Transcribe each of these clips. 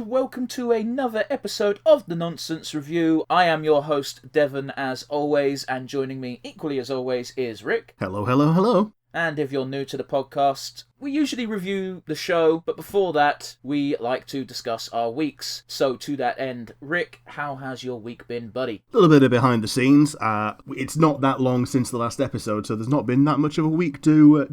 welcome to another episode of The Nonsense Review. I am your host, Devon, as always, and joining me equally as always is Rick. Hello, hello, hello. And if you're new to the podcast, we usually review the show, but before that, we like to discuss our weeks. So to that end, Rick, how has your week been, buddy? A little bit of behind the scenes. It's not that long since the last episode, so there's not been that much of a week to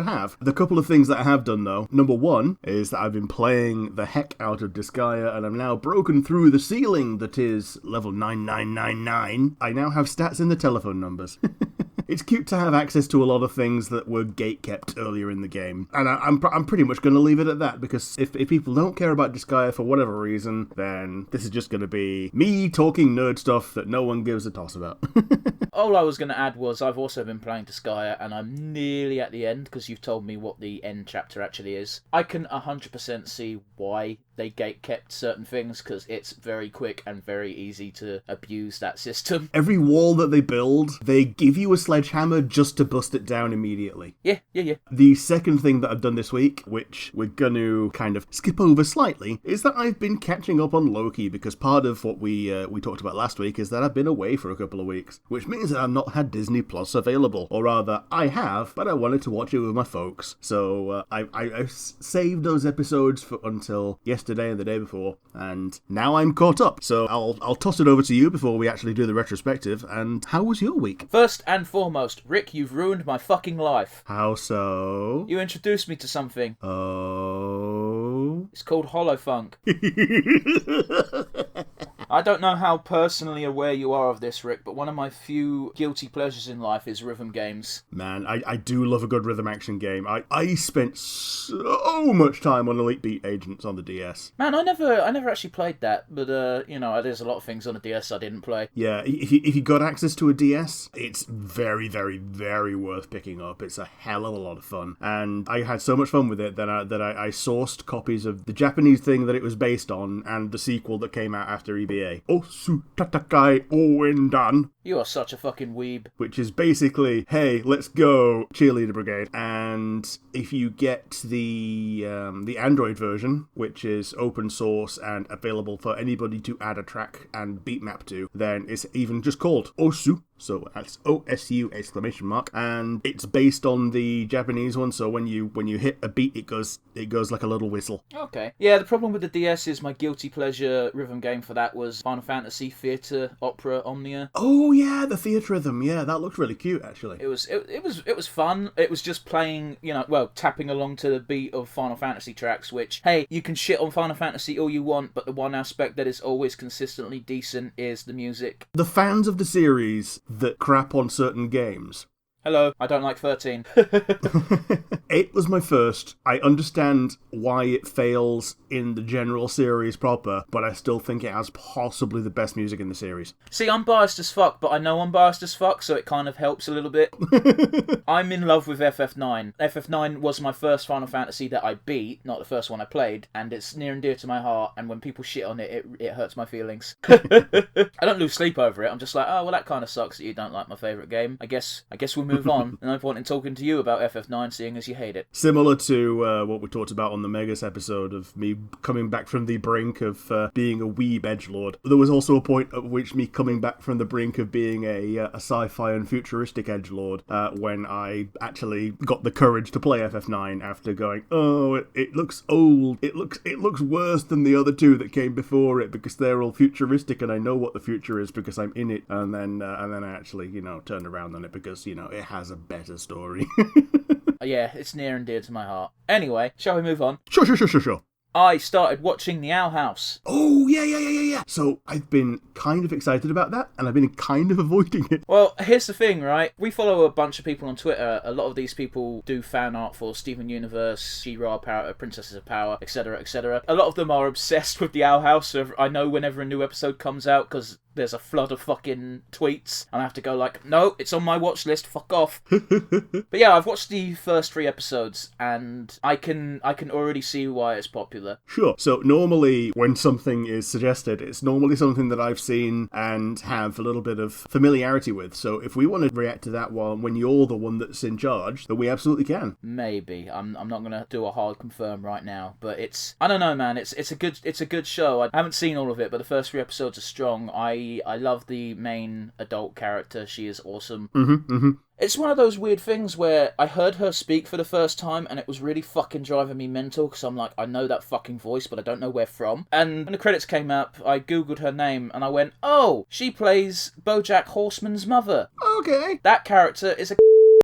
have. The couple of things that I have done, though. Number one is that I've been playing the heck out of Disgaea, and I'm now broken through the ceiling that is level 9999. I now have stats in the telephone numbers. It's cute to have access to a lot of things that were gate-kept earlier in the game. And I'm pretty much going to leave it at that, because if people don't care about Disgaea for whatever reason, then this is just going to be me talking nerd stuff that no one gives a toss about. All I was going to add was I've also been playing Disgaea, and I'm nearly at the end, because you've told me what the end chapter actually is. I can 100% see why they gate-kept certain things, because it's very quick and very easy to abuse that system. Every wall that they build, they give you a sledgehammer just to bust it down immediately. Yeah. The second thing that I've done this week, which we're going to kind of skip over slightly, is that I've been catching up on Loki, because part of what we talked about last week is that I've been away for a couple of weeks, which means that I've not had Disney Plus available. Or rather, I have, but I wanted to watch it with my folks. So I saved those episodes until yesterday and the day before, and now I'm caught up. So I'll toss it over to you before we actually do the retrospective. And how was your week? First and foremost, Rick, you've ruined my fucking life. How so? You introduced me to something. Oh? It's called Holofunk. I don't know how personally aware you are of this, Rick, but one of my few guilty pleasures in life is rhythm games. Man, I do love a good rhythm action game. I spent so much time on Elite Beat Agents on the DS. Man, I never actually played that, but there's a lot of things on the DS I didn't play. Yeah, if you got access to a DS, it's very, very, very worth picking up. It's a hell of a lot of fun, and I had so much fun with it that I sourced copies of the Japanese thing that it was based on and the sequel that came out after EBA. Osu Tatakai Oendan. You are such a fucking weeb. Which is basically, hey, let's go, Cheerleader Brigade. And if you get the Android version, which is open source and available for anybody to add a track and beat map to, then it's even just called Osu. So that's OSU ! And it's based on the Japanese one. So when you hit a beat, it goes like a little whistle. Okay. Yeah, the problem with the DS is my guilty pleasure rhythm game for that was Final Fantasy Theatre Opera Omnia. Oh yeah, the theatre rhythm. Yeah, that looked really cute actually. It was fun. It was just playing, tapping along to the beat of Final Fantasy tracks. Which, hey, you can shit on Final Fantasy all you want, but the one aspect that is always consistently decent is the music. The fans of the series that crap on certain games. Hello, I don't like 13. It was my first. I understand why it fails in the general series proper, but I still think it has possibly the best music in the series. See, I'm biased as fuck, but I know I'm biased as fuck, so it kind of helps a little bit. I'm in love with FF9. FF9 was my first Final Fantasy that I beat, not the first one I played, and it's near and dear to my heart, and when people shit on it, it hurts my feelings. I don't lose sleep over it. I'm just like, oh, well, that kind of sucks that you don't like my favourite game. I guess we'll move on. And I've wanted talking to you about FF9, seeing as you hate it. Similar to what we talked about on the Megas episode of me coming back from the brink of being a weeb edgelord. There was also a point at which me coming back from the brink of being a sci-fi and futuristic edgelord when I actually got the courage to play FF9 after going, oh, it looks old. It looks worse than the other two that came before it because they're all futuristic and I know what the future is because I'm in it. And then I actually, turned around on it because, it has a better story. Yeah, it's near and dear to my heart. Anyway, shall we move on? Sure. I started watching The Owl House. Oh, yeah. So I've been kind of excited about that, and I've been kind of avoiding it. Well, here's the thing, right? We follow a bunch of people on Twitter. A lot of these people do fan art for Steven Universe, She-Ra, Princesses of Power, etc., etc. A lot of them are obsessed with The Owl House. So I know whenever a new episode comes out, because there's a flood of fucking tweets, and I have to go like, no, it's on my watch list, fuck off. But yeah, I've watched the first 3 episodes, and I can already see why it's popular. Sure. So normally when something is suggested, it's normally something that I've seen and have a little bit of familiarity with. So if we want to react to that one when you're the one that's in charge, then we absolutely can. Maybe. I'm not gonna do a hard confirm right now, but I don't know, man. It's a good show. I haven't seen all of it, but the first 3 episodes are strong. I love the main adult character. She is awesome. It's one of those weird things where I heard her speak for the first time and it was really fucking driving me mental because I'm like, I know that fucking voice, but I don't know where from. And when the credits came up, I googled her name and I went, oh, she plays BoJack Horseman's mother. Okay. That character is a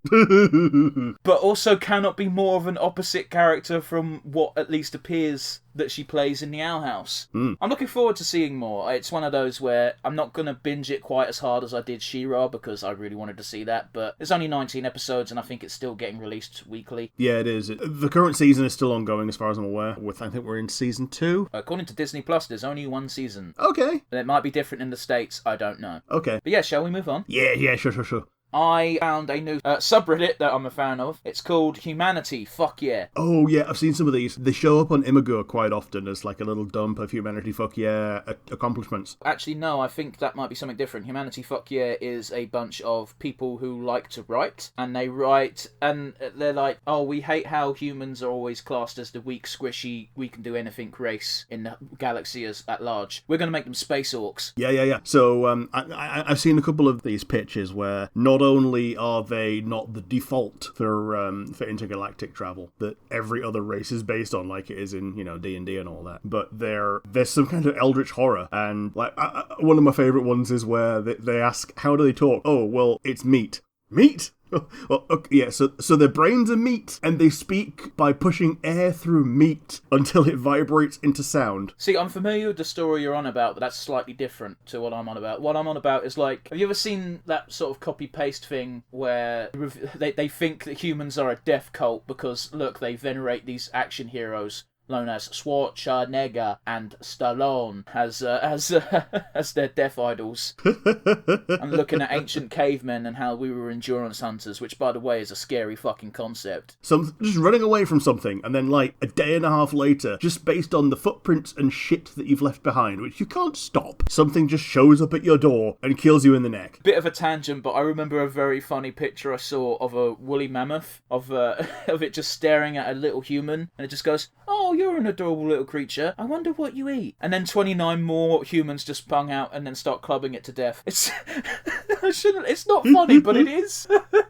but also cannot be more of an opposite character from what at least appears that she plays in the Owl House. I'm looking forward to seeing more. It's one of those where I'm not going to binge it quite as hard as I did She-Ra because I really wanted to see that, but there's only 19 episodes and I think it's still getting released weekly. Yeah, it is. The current season is still ongoing as far as I'm aware. I think we're in season 2. According to Disney Plus, there's only 1 season. Okay. It might be different in the States, I don't know. Okay. But yeah, shall we move on? Yeah, sure. I found a new subreddit that I'm a fan of. It's called Humanity, Fuck Yeah. Oh, yeah, I've seen some of these. They show up on Imago quite often as like a little dump of Humanity Fuck Yeah accomplishments. Actually, no, I think that might be something different. Humanity Fuck Yeah is a bunch of people who like to write, and they write, and they're like, oh, we hate how humans are always classed as the weak, squishy, we can do anything race in the galaxy at large. We're going to make them space orcs. Yeah. So I've seen a couple of these pitches where not only are they not the default for intergalactic travel that every other race is based on, like it is in D&D and all that, but there's some kind of eldritch horror, and like one of my favorite ones is where they ask, how do they talk? Oh, well, it's meat. Well, okay, yeah, so their brains are meat, and they speak by pushing air through meat until it vibrates into sound. See, I'm familiar with the story you're on about, but that's slightly different to what I'm on about. What I'm on about is like, have you ever seen that sort of copy-paste thing where they think that humans are a death cult because, look, they venerate these action heroes known as Schwarzenegger and Stallone as their death idols. I'm looking at ancient cavemen and how we were endurance hunters, which, by the way, is a scary fucking concept. So just running away from something, and then like a day and a half later, just based on the footprints and shit that you've left behind, which you can't stop, something just shows up at your door and kills you in the neck. Bit of a tangent, but I remember a very funny picture I saw of a woolly mammoth, of it just staring at a little human, and it just goes, oh, you're an adorable little creature. I wonder what you eat. And then 29 more humans just sprung out and then start clubbing it to death. It's it's not funny, but it is.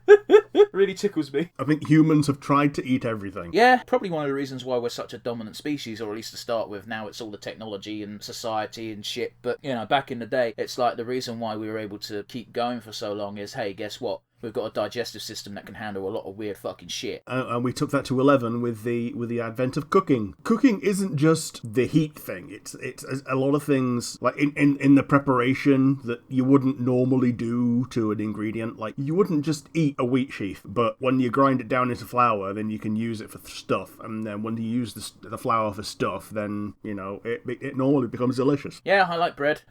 It really tickles me. I think humans have tried to eat everything. Yeah, probably one of the reasons why we're such a dominant species, or at least to start with. Now it's all the technology and society and shit. But, back in the day, it's like the reason why we were able to keep going for so long is, hey, guess what? We've got a digestive system that can handle a lot of weird fucking shit. And we took that to 11 with the advent of cooking. Cooking isn't just the heat thing. It's a lot of things, like in the preparation that you wouldn't normally do to an ingredient. Like, you wouldn't just eat a wheat sheaf, but when you grind it down into flour, then you can use it for stuff. And then when you use the flour for stuff, then, it normally becomes delicious. Yeah, I like bread.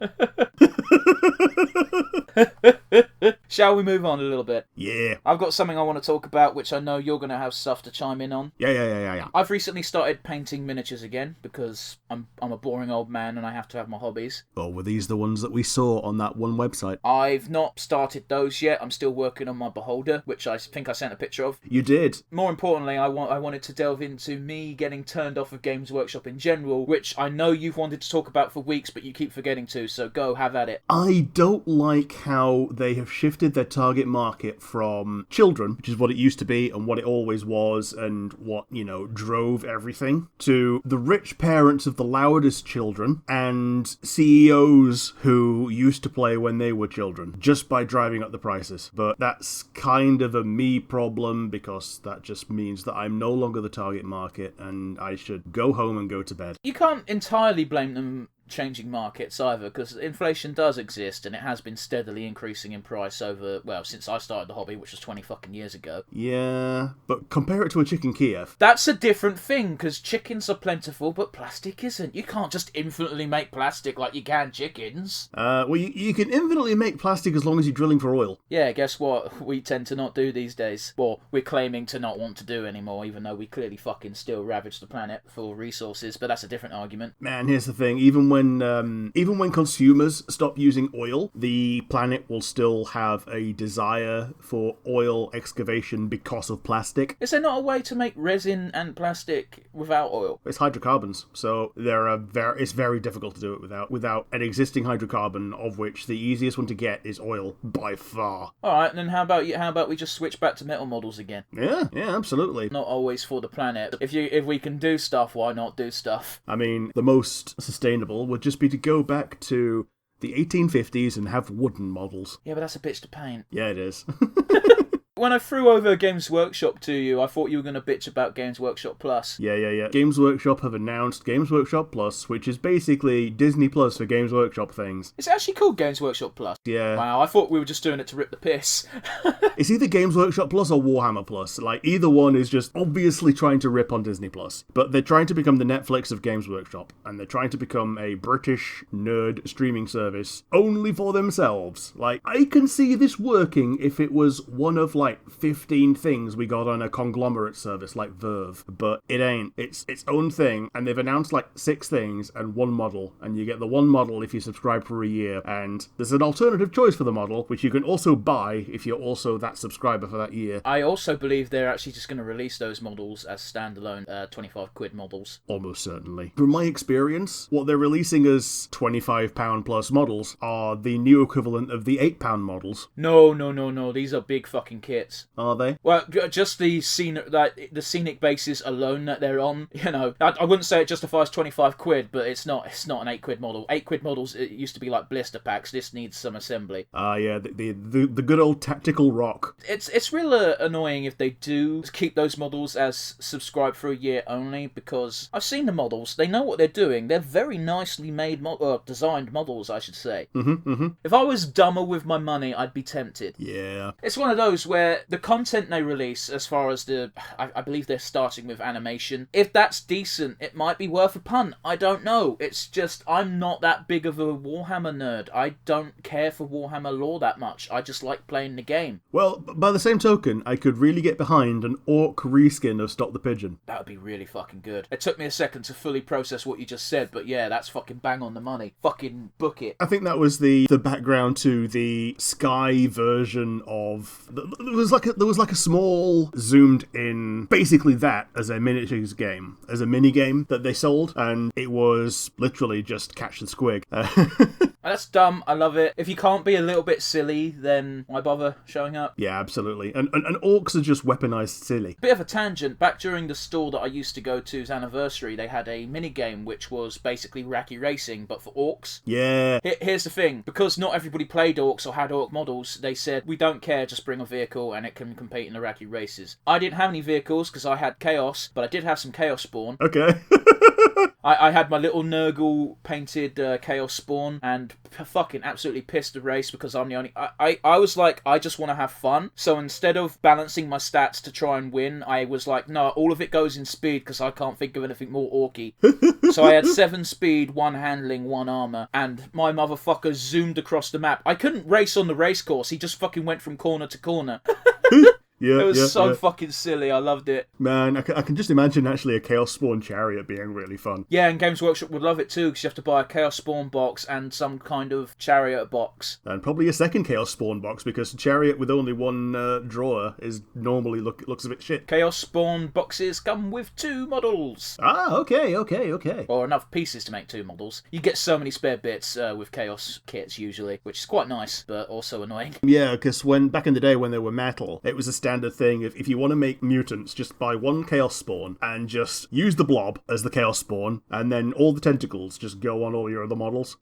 Shall we move on a little bit? Yeah. I've got something I want to talk about, which I know you're going to have stuff to chime in on. Yeah. I've recently started painting miniatures again, because I'm a boring old man and I have to have my hobbies. Oh, were these the ones that we saw on that one website? I've not started those yet. I'm still working on my beholder, which I think I sent a picture of. You did. More importantly, I wanted to delve into me getting turned off of Games Workshop in general, which I know you've wanted to talk about for weeks, but you keep forgetting to, so go, have at it. I don't like how they have shifted their target market from children, which is what it used to be and what it always was and what, drove everything, to the rich parents of the loudest children and CEOs who used to play when they were children, just by driving up the prices. But that's kind of a me problem, because that just means that I'm no longer the target market and I should go home and go to bed. You can't entirely blame them changing markets either, because inflation does exist, and it has been steadily increasing in price over, well, since I started the hobby, which was 20 fucking years ago. Yeah, but compare it to a chicken Kiev. That's a different thing, because chickens are plentiful, but plastic isn't. You can't just infinitely make plastic like you can chickens. Well, you can infinitely make plastic as long as you're drilling for oil. Yeah, guess what? We tend to not do these days. Well, we're claiming to not want to do anymore, even though we clearly fucking still ravage the planet for resources, but that's a different argument. Man, here's the thing. Even when consumers stop using oil, the planet will still have a desire for oil excavation because of plastic. Is there not a way to make resin and plastic without oil? It's hydrocarbons, so it's very difficult to do it without an existing hydrocarbon, of which the easiest one to get is oil by far. Alright, then how about we just switch back to metal models again? Yeah, absolutely. Not always for the planet. If we can do stuff, why not do stuff? I mean, the most sustainable would just be to go back to the 1850s and have wooden models. Yeah, but that's a bitch to paint. Yeah, it is. When I threw over Games Workshop to you, I thought you were going to bitch about Games Workshop Plus. Yeah. Games Workshop have announced Games Workshop Plus, which is basically Disney Plus for Games Workshop things. It's actually called Games Workshop Plus. Yeah. Wow, I thought we were just doing it to rip the piss. It's either Games Workshop Plus or Warhammer Plus. Like, either one is just obviously trying to rip on Disney Plus. But they're trying to become the Netflix of Games Workshop, and they're trying to become a British nerd streaming service only for themselves. Like, I can see this working if it was one of, 15 things we got on a conglomerate service like Verve, but it ain't. It's its own thing, and they've announced 6 things and 1 model, and you get the 1 model if you subscribe for a year, and there's an alternative choice for the model, which you can also buy if you're also that subscriber for that year. I also believe they're actually just going to release those models as standalone £25 models. Almost certainly. From my experience, what they're releasing as £25 plus models are the new equivalent of the £8 models. No, these are big fucking kits. Are they? Well, just the scenic basis alone that they're on, I wouldn't say it justifies £25, but it's not an £8 model. £8 models, it used to be like blister packs. This needs some assembly. Yeah, the good old tactical rock. It's real annoying if they do keep those models as subscribe for a year only, because I've seen the models. They know what they're doing. They're very nicely made, designed models, I should say. If I was dumber with my money, I'd be tempted. Yeah. It's one of those where the content they release, as far as I believe they're starting with animation, if that's decent, it might be worth a punt. I don't know. It's just, I'm not that big of a Warhammer nerd. I don't care for Warhammer lore that much. I just like playing the game. Well, by the same token, I could really get behind an orc reskin of Stop the Pigeon. That would be really fucking good. It took me a second to fully process what you just said, but yeah, that's fucking bang on the money. Fucking book it. I think that was the background to the Sky version of... There was like a small zoomed in, basically that as a miniatures game, as a mini game that they sold, and it was literally just catch the squig. That's dumb. I love it. If you can't be a little bit silly, then why bother showing up? Yeah, absolutely. And orcs are just weaponized silly. Bit of a tangent. Back during the store that I used to go to's anniversary, they had a mini game which was basically Racky Racing, but for orcs. Yeah. Here's the thing. Because not everybody played orcs or had orc models, they said, we don't care, just bring a vehicle and it can compete in the Racky races. I didn't have any vehicles because I had Chaos, but I did have some Chaos Spawn. Okay. I had my little Nurgle painted Chaos Spawn and fucking absolutely pissed the race because I'm the only... I was like, I just want to have fun. So instead of balancing my stats to try and win, I was like, no, all of it goes in speed because I can't think of anything more orky. So I had 7 speed, 1 handling, 1 armor, and my motherfucker zoomed across the map. I couldn't race on the race course. He just fucking went from corner to corner. Yeah, it was so fucking silly. I loved it. Man, I can just imagine actually a Chaos Spawn chariot being really fun. Yeah, and Games Workshop would love it too, because you have to buy a Chaos Spawn box and some kind of chariot box. And probably a second Chaos Spawn box, because a chariot with only 1 drawer is normally looks a bit shit. Chaos Spawn boxes come with 2 models. Ah, okay. Or enough pieces to make 2 models. You get so many spare bits with Chaos kits usually, which is quite nice, but also annoying. Yeah, because back in the day when they were metal, it was a standard thing. If you want to make mutants, just buy 1 Chaos Spawn and just use the blob as the Chaos Spawn, and then all the tentacles just go on all your other models.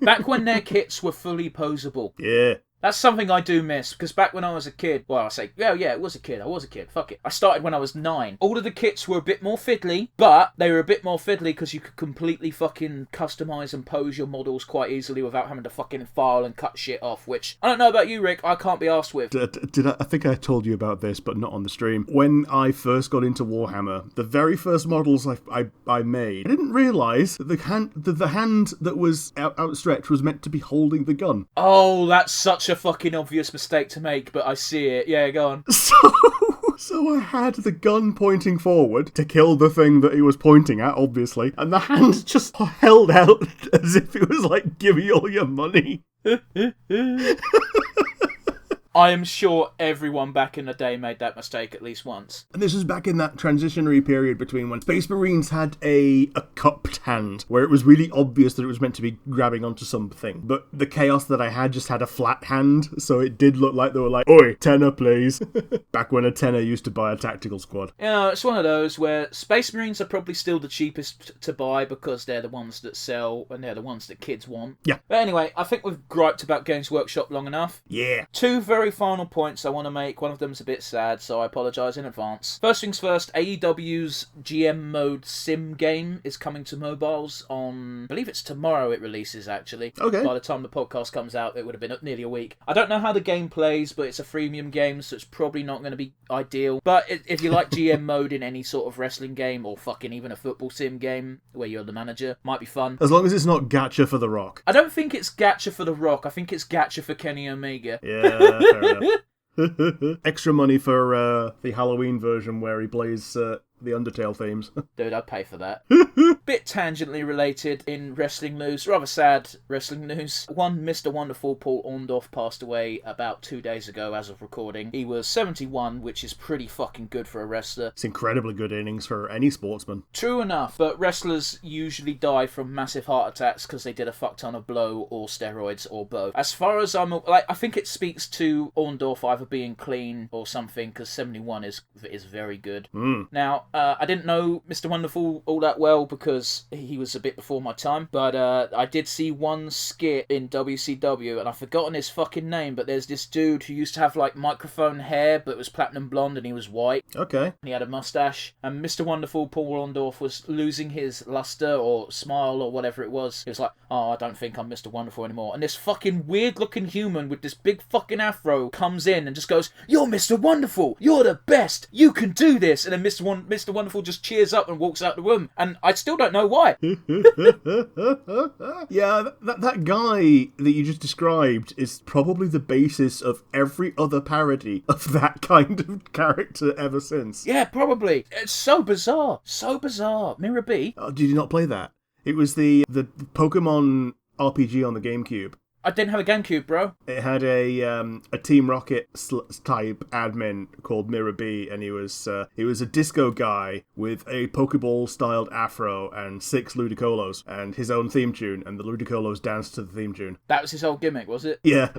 Back when their kits were fully posable. Yeah. That's something I do miss, because back when I was a kid, well, I say, yeah, it was a kid, fuck it. I started when I was 9. All of the kits were a bit more fiddly, but they were a bit more fiddly because you could completely fucking customise and pose your models quite easily without having to fucking file and cut shit off, which, I don't know about you, Rick, I can't be arsed with. I think I told you about this, but not on the stream. When I first got into Warhammer, the very first models I made, I didn't realise that the hand that was outstretched was meant to be holding the gun. Oh, that's such a fucking obvious mistake to make, but I see it. Yeah, go on. So I had the gun pointing forward to kill the thing that he was pointing at, obviously, and the hand just held out as if it was like, give me all your money. I am sure everyone back in the day made that mistake at least once. And this was back in that transitionary period between when Space Marines had a cupped hand, where it was really obvious that it was meant to be grabbing onto something. But the Chaos that I had just had a flat hand, so it did look like they were like, oi, tenner please. Back when a tenner used to buy a tactical squad. You know, it's one of those where Space Marines are probably still the cheapest to buy because they're the ones that sell and they're the ones that kids want. Yeah. But anyway, I think we've griped about Games Workshop long enough. Yeah. 2 very final points I want to make. One of them's a bit sad, so I apologise in advance. First things first, AEW's GM mode sim game is coming to mobiles on, I believe it's tomorrow it releases actually. Okay. By the time the podcast comes out, it would have been nearly a week. I don't know how the game plays, but it's a freemium game, so it's probably not going to be ideal. But if you like GM mode in any sort of wrestling game, or fucking even a football sim game where you're the manager, might be fun. As long as it's not gacha for The Rock. I don't think it's gacha for The Rock, I think it's gacha for Kenny Omega. Yeah, fair enough. Extra money for the Halloween version where he plays the Undertale themes. Dude, I'd pay for that. Bit tangentially related in wrestling news, rather sad wrestling news. One Mr. Wonderful Paul Orndorff passed away about 2 days ago as of recording. He was 71, which is pretty fucking good for a wrestler. It's incredibly good innings for any sportsman. True enough, but wrestlers usually die from massive heart attacks because they did a fuck ton of blow or steroids or both. As far as I think it speaks to Orndorff either being clean or something, because 71 is very good. Now, I didn't know Mr. Wonderful all that well because he was a bit before my time, but I did see one skit in WCW, and I've forgotten his fucking name, but there's this dude who used to have like microphone hair, but it was platinum blonde and he was white. Okay. And he had a mustache, and Mr. Wonderful Paul Orndorff was losing his luster or smile or whatever it was. He was like, oh, I don't think I'm Mr. Wonderful anymore. And this fucking weird looking human with this big fucking afro comes in and just goes, you're Mr. Wonderful, you're the best, you can do this. And then Mr. Wonderful just cheers up and walks out the room, and I still don't know why. Yeah, that guy that you just described is probably the basis of every other parody of that kind of character ever since. Yeah, probably. It's so bizarre. So bizarre. Mirror B. Oh, did you not play that? It was the Pokemon RPG on the GameCube. I didn't have a GameCube, bro. It had a Team Rocket type admin called Mirror B, and he was a disco guy with a Pokeball styled afro and 6 Ludicolos and his own theme tune, and the Ludicolos danced to the theme tune. That was his whole gimmick, was it? Yeah.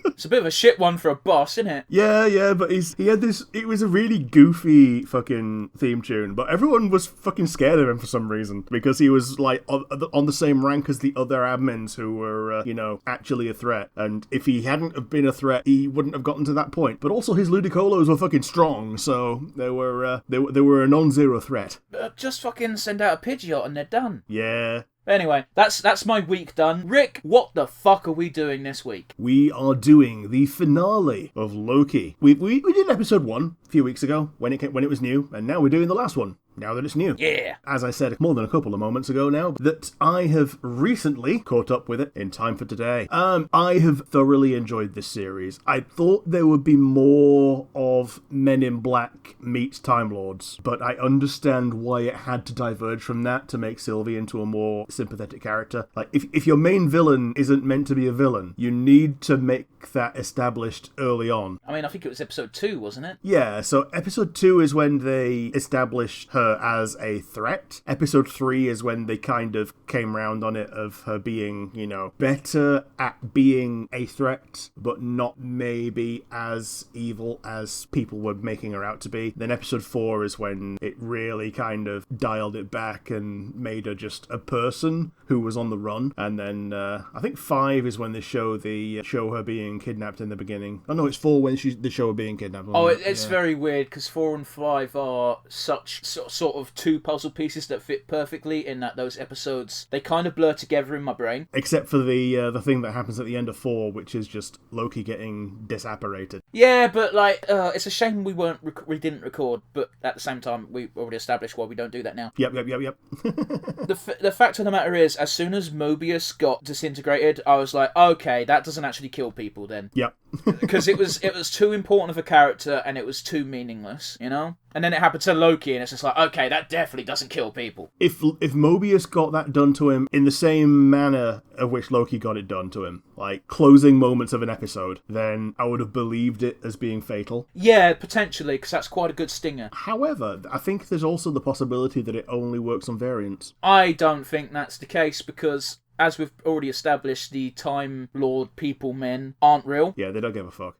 It's a bit of a shit one for a boss, isn't it? Yeah, but he had this. It was a really goofy fucking theme tune, but everyone was fucking scared of him for some reason because he was like on the same rank as the other admins who were, actually a threat. And if he hadn't have been a threat, he wouldn't have gotten to that point. But also his Ludicolos were fucking strong, so they were a non-zero threat. Just fucking send out a Pidgeot and they're done. Yeah. Anyway, that's my week done. Rick, what the fuck are we doing this week? We are doing the finale of Loki. We did episode 1 a few weeks ago when it was new, and now we're doing the last one. Now that it's new. Yeah. As I said more than a couple of moments ago now, that I have recently caught up with it in time for today. I have thoroughly enjoyed this series. I thought there would be more of Men in Black meets Time Lords, but I understand why it had to diverge from that to make Sylvie into a more sympathetic character. Like, if your main villain isn't meant to be a villain, you need to make that established early on. I mean, I think it was episode 2, wasn't it? Yeah, so episode 2 is when they established her her as a threat. Episode 3 is when they kind of came round on it of her being, you know, better at being a threat, but not maybe as evil as people were making her out to be. Then episode 4 is when it really kind of dialed it back and made her just a person who was on the run. And then I think 5 is when they show her being kidnapped in the beginning. Oh no, it's 4 when they show her being kidnapped. Oh, it's very weird because 4 and 5 are such sort of two puzzle pieces that fit perfectly in that those episodes, they kind of blur together in my brain. Except for the thing that happens at the end of 4, which is just Loki getting disapparated. Yeah, but like, it's a shame we didn't record, but at the same time, we already established why we don't do that now. Yep. The fact of the matter is, as soon as Mobius got disintegrated, I was like, okay, that doesn't actually kill people then. Yep. Because it was too important of a character and it was too meaningless, you know? And then it happened to Loki and it's just like, okay, that definitely doesn't kill people. If Mobius got that done to him in the same manner of which Loki got it done to him, like closing moments of an episode, then I would have believed it as being fatal. Yeah, potentially, because that's quite a good stinger. However, I think there's also the possibility that it only works on variants. I don't think that's the case because, as we've already established, the Time Lord people men aren't real. Yeah, they don't give a fuck.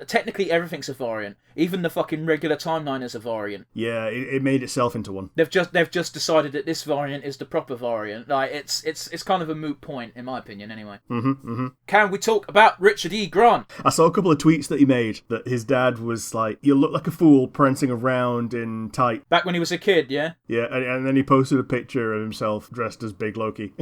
Technically, everything's a variant. Even the fucking regular timeline is a variant. Yeah, it made itself into one. They've just decided that this variant is the proper variant. Like, it's kind of a moot point, in my opinion, anyway. Can we talk about Richard E. Grant? I saw a couple of tweets that he made that his dad was like, "You look like a fool prancing around in tight." Back when he was a kid, yeah? Yeah, and then he posted a picture of himself dressed as Big Loki.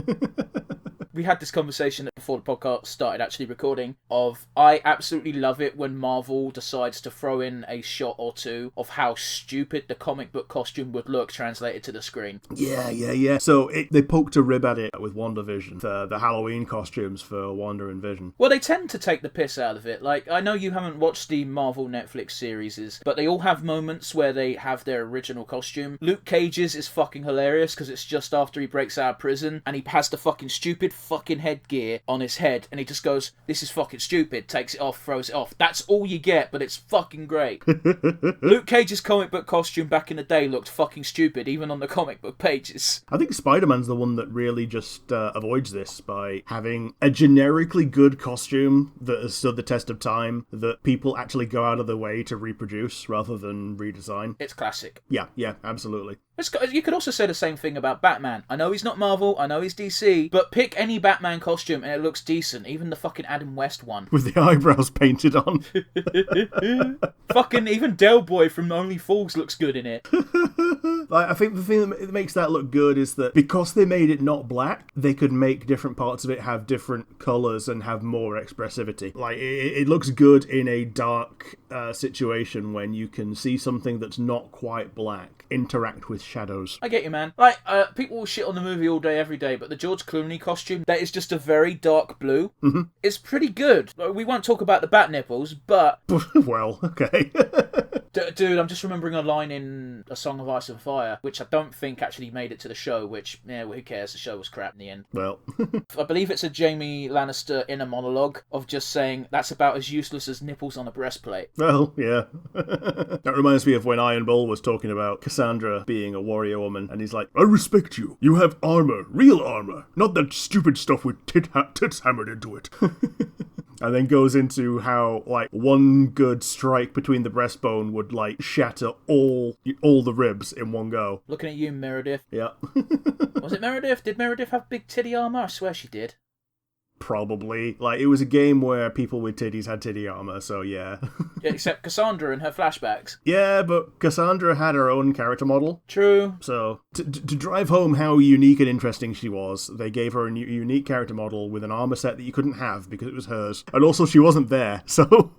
We had this conversation before the podcast started actually recording of, I absolutely love it when Marvel decides to throw in a shot or two of how stupid the comic book costume would look translated to the screen. Yeah. So they poked a rib at it with WandaVision, the Halloween costumes for Wanda and Vision. Well, they tend to take the piss out of it. Like, I know you haven't watched the Marvel Netflix series, but they all have moments where they have their original costume. Luke Cage's is fucking hilarious because it's just after he breaks out of prison and he has the fucking stupid fucking headgear on his head and he just goes, "This is fucking stupid," takes it off, throws it off. That's all you get, but it's fucking great. Luke Cage's comic book costume back in the day looked fucking stupid, even on the comic book pages. I think Spider-Man's the one that really just avoids this by having a generically good costume that has stood the test of time, that people actually go out of their way to reproduce rather than redesign. It's classic. Yeah, absolutely. You could also say the same thing about Batman. I know he's not Marvel, I know he's DC, but pick any Batman costume and it looks decent, even the fucking Adam West one. With the eyebrows painted on. Fucking even Del Boy from Only Fools looks good in it. Like, I think the thing that makes that look good is that because they made it not black, they could make different parts of it have different colours and have more expressivity. Like, it looks good in a dark situation when you can see something that's not quite black interact with shadows. I get you, man. Like, people will shit on the movie all day, every day, but the George Clooney costume, that is just a very dark blue. It's pretty good. Like, we won't talk about the bat nipples, but... Well, okay. Dude, I'm just remembering a line in A Song of Ice and Fire, which I don't think actually made it to the show, which, yeah, well, who cares? The show was crap in the end. Well. I believe it's a Jaime Lannister inner monologue of just saying, that's about as useless as nipples on a breastplate. Well, yeah. That reminds me of when Iron Bull was talking about Cassandra being a warrior woman, and he's like, "I respect you. You have armor, real armor, not that stupid stuff with tits hammered into it." And then goes into how, like, one good strike between the breastbone would, like, shatter all the ribs in one go. Looking at you, Meredith. Yeah. Was it Meredith? Did Meredith have big titty armor? I swear she did. Probably. Like, it was a game where people with titties had titty armor, so yeah. Yeah, except Cassandra and her flashbacks. Yeah, but Cassandra had her own character model. True. So, to drive home how unique and interesting she was, they gave her a unique character model with an armor set that you couldn't have because it was hers. And also, she wasn't there, so...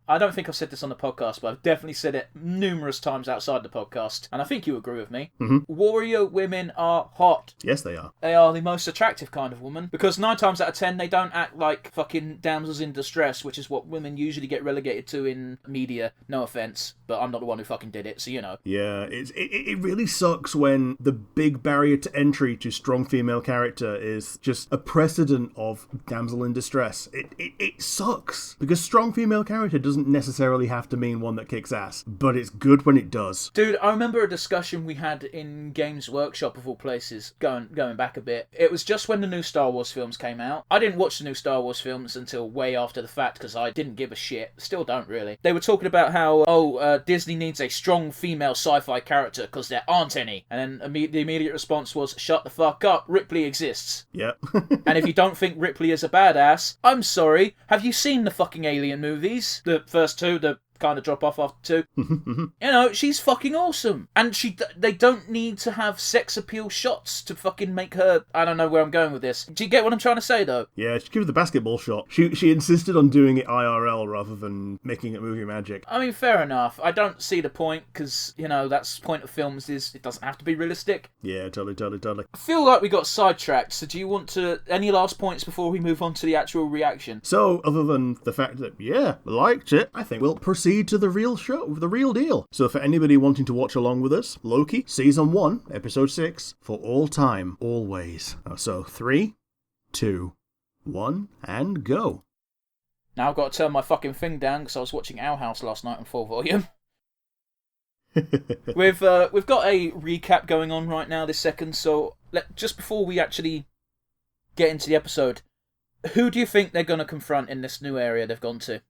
I don't think I've said this on the podcast, but I've definitely said it numerous times outside the podcast, and I think you agree with me. Warrior women are hot. Yes, they are. They are the most attractive kind of woman, because 9 times out of 10, they don't act like fucking damsels in distress, which is what women usually get relegated to in media. No offence, but I'm not the one who fucking did it, so you know. Yeah, it really sucks when the big barrier to entry to strong female character is just a precedent of damsel in distress. It sucks, because strong female character doesn't doesn't necessarily have to mean one that kicks ass, but it's good when it does. Dude, I remember a discussion we had in Games Workshop, of all places, going back a bit. It was just when the new Star Wars films came out. I didn't watch the new Star Wars films until way after the fact, because I didn't give a shit. Still don't, really. They were talking about how, Disney needs a strong female sci-fi character, because there aren't any. And then the immediate response was, shut the fuck up, Ripley exists. Yep. And if you don't think Ripley is a badass, I'm sorry, have you seen the fucking Alien movies? The first two, the kind of drop off after 2. She's fucking awesome. And they don't need to have sex appeal shots to fucking make her... I don't know where I'm going with this. Do you get what I'm trying to say, though? Yeah, she gave the basketball shot. She insisted on doing it IRL rather than making it movie magic. I mean, fair enough. I don't see the point, because, that's the point of films is it doesn't have to be realistic. Yeah, totally. I feel like we got sidetracked, so do you want to... Any last points before we move on to the actual reaction? So, other than the fact that, yeah, liked it, I think we'll proceed to the real show, the real deal. So for anybody wanting to watch along with us, Loki, Season 1, Episode 6, for all time, always. So 3, 2, 1, and go. Now I've got to turn my fucking thing down because I was watching Owl House last night on full volume. We've got a recap going on right now this second, so just before we actually get into the episode, who do you think they're going to confront in this new area they've gone to?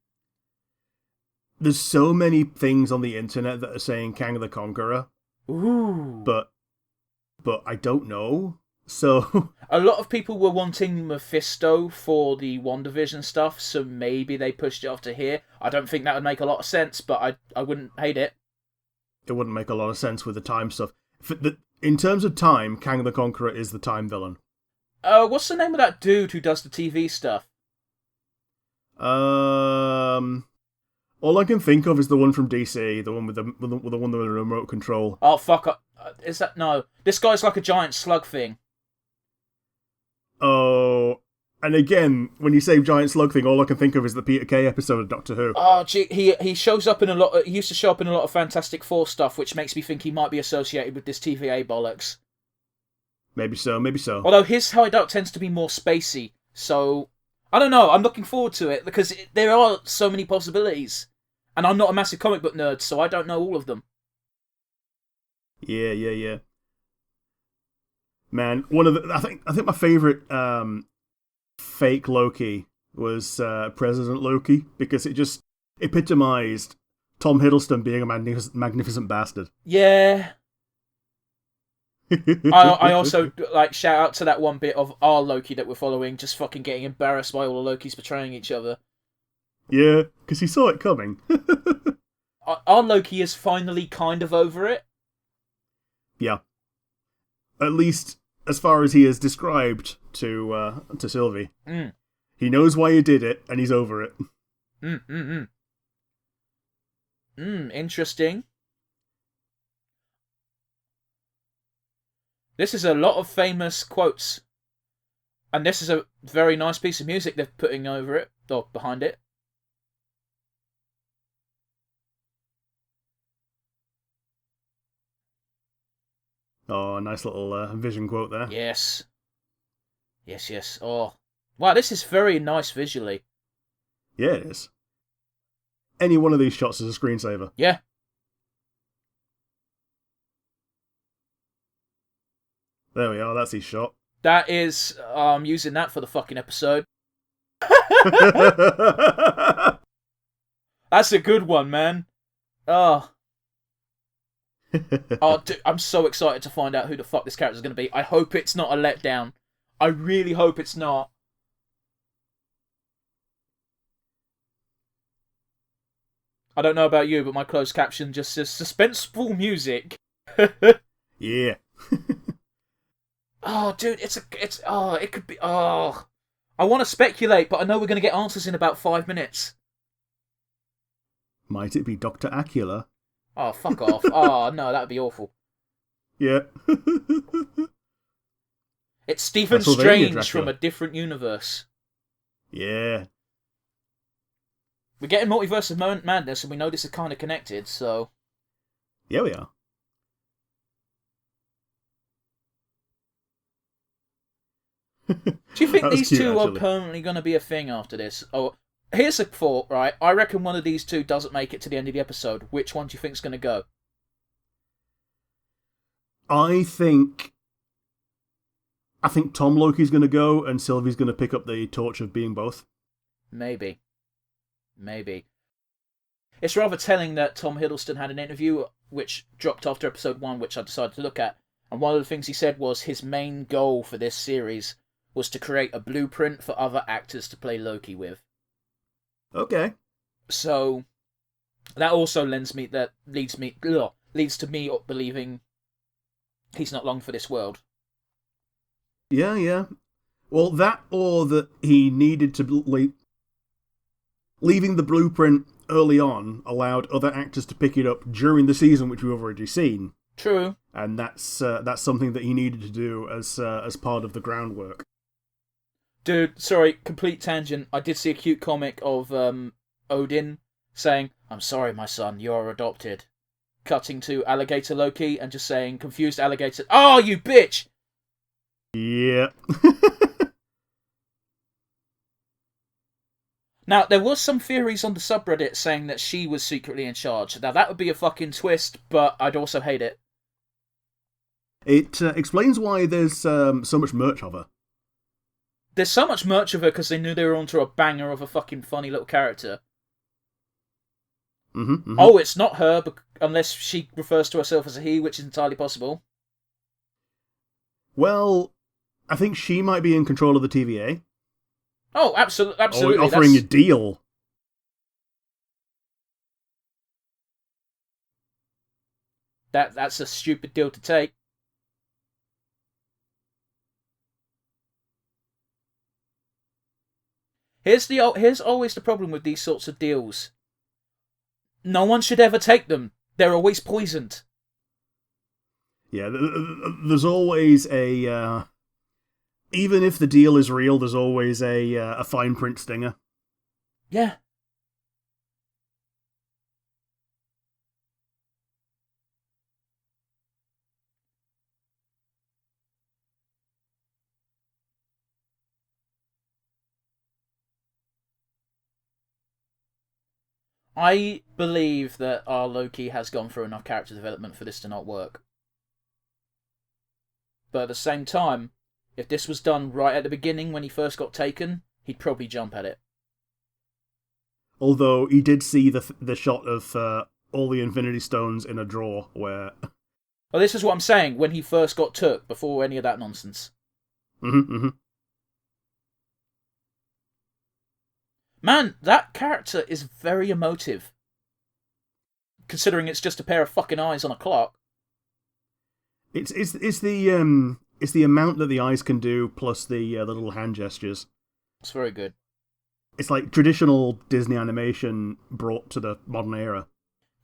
There's so many things on the internet that are saying Kang the Conqueror. Ooh. But I don't know. So a lot of people were wanting Mephisto for the WandaVision stuff, so maybe they pushed it off to here. I don't think that would make a lot of sense, but I wouldn't hate it. It wouldn't make a lot of sense with the time stuff. In terms of time, Kang the Conqueror is the time villain. What's the name of that dude who does the TV stuff? All I can think of is the one from DC, the one with the remote control. Oh, fuck. Is that... No. This guy's like a giant slug thing. Oh... And again, when you say giant slug thing, all I can think of is the Peter Kay episode of Doctor Who. Oh, gee, he shows up in a lot... He used to show up in a lot of Fantastic Four stuff, which makes me think he might be associated with this TVA bollocks. Maybe so. Although his hideout tends to be more spacey, so... I don't know, I'm looking forward to it, because there are so many possibilities. And I'm not a massive comic book nerd, so I don't know all of them. Yeah. Man, one of the... I think my favourite fake Loki was President Loki, because it just epitomised Tom Hiddleston being a magnificent bastard. Yeah. I also shout out to that one bit of our Loki that we're following, just fucking getting embarrassed by all the Lokis betraying each other. Yeah, because he saw it coming. Our Loki is finally kind of over it. Yeah. At least as far as he is described to Sylvie. Mm. He knows why he did it, and he's over it. Interesting. This is a lot of famous quotes. And this is a very nice piece of music they're putting over it, or behind it. Oh, a nice little Vision quote there. Yes. Oh. Wow, this is very nice visually. Yeah, it is. Any one of these shots is a screensaver. Yeah. There we are, that's his shot. That is, I'm using that for the fucking episode. That's a good one, man. Oh. Dude, I'm so excited to find out who the fuck this character's going to be. I hope it's not a letdown. I really hope it's not. I don't know about you, but my closed caption just says suspenseful music. Yeah. Oh, dude, it could be, I want to speculate, but I know we're going to get answers in about 5 minutes. Might it be Dr. Acula? Oh, fuck off. Oh, no, that would be awful. Yeah. It's Stephen Strange from a different universe. Yeah. We're getting Multiverse of Madness, and we know this is kind of connected, so... Yeah, we are. Do you think these cute, two actually. are permanently going to be a thing after this? Or Here's a thought, right? I reckon one of these two doesn't make it to the end of the episode. Which one do you think's going to go? I think Tom Loki's going to go, and Sylvie's going to pick up the torch of being both. Maybe. It's rather telling that Tom Hiddleston had an interview which dropped after episode 1, which I decided to look at. And one of the things he said was his main goal for this series was to create a blueprint for other actors to play Loki with. Okay. So that also leads to me believing he's not long for this world. Yeah. Well, that or that he needed to leaving the blueprint early on allowed other actors to pick it up during the season, which we've already seen. True. And that's something that he needed to do as part of the groundwork. Dude, sorry, complete tangent. I did see a cute comic of Odin saying, "I'm sorry, my son, you're adopted." Cutting to Alligator Loki and just saying, confused alligator, "Oh, you bitch!" Yeah. Now, there was some theories on the subreddit saying that she was secretly in charge. Now, that would be a fucking twist, but I'd also hate it. It explains why there's so much merch of her. There's so much merch of her because they knew they were onto a banger of a fucking funny little character. Mm-hmm. Oh, it's not her, unless she refers to herself as a he, which is entirely possible. Well, I think she might be in control of the TVA. Oh, absolutely. Or offering a deal. That's a stupid deal to take. Here's always the problem with these sorts of deals. No one should ever take them. They're always poisoned. Yeah, there's always a... even if the deal is real, there's always a fine print stinger. Yeah. I believe that our Loki has gone through enough character development for this to not work. But at the same time, if this was done right at the beginning when he first got taken, he'd probably jump at it. Although he did see the shot of all the Infinity Stones in a drawer where... Well, this is what I'm saying, when he first got took, before any of that nonsense. Mm-hmm. Man, that character is very emotive. Considering it's just a pair of fucking eyes on a clock. It's the amount that the eyes can do plus the little hand gestures. It's very good. It's like traditional Disney animation brought to the modern era.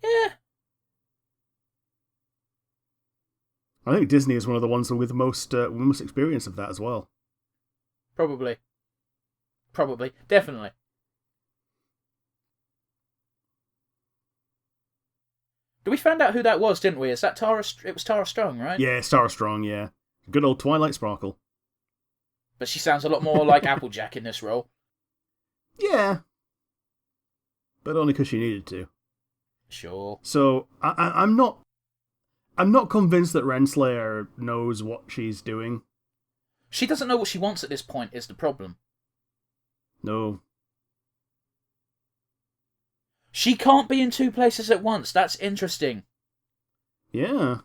Yeah. I think Disney is one of the ones with most experience of that as well. Probably. Definitely. We found out who that was, didn't we? Is that Tara? It was Tara Strong, right? Yeah, it's Tara Strong, yeah. Good old Twilight Sparkle. But she sounds a lot more like Applejack in this role. Yeah. But only because she needed to. Sure. So, I'm not convinced that Renslayer knows what she's doing. She doesn't know what she wants at this point, is the problem. No. She can't be in two places at once. That's interesting. Yeah.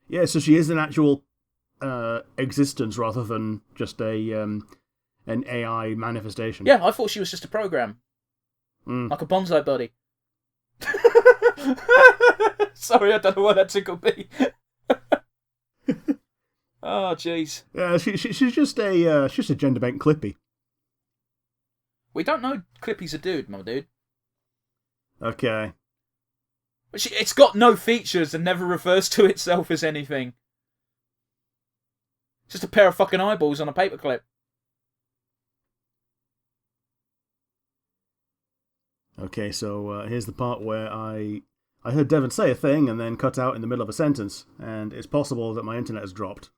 Yeah, so she is an actual existence rather than just an AI manifestation. Yeah, I thought she was just a program. Like a bonsai buddy. Sorry, I don't know why that tickled me. Oh, jeez. Yeah, she's just a gender bent Clippy. We don't know Clippy's a dude, my dude. Okay. But it's got no features and never refers to itself as anything. It's just a pair of fucking eyeballs on a paperclip. Okay, so here's the part where I heard Devon say a thing and then cut out in the middle of a sentence, and it's possible that my internet has dropped.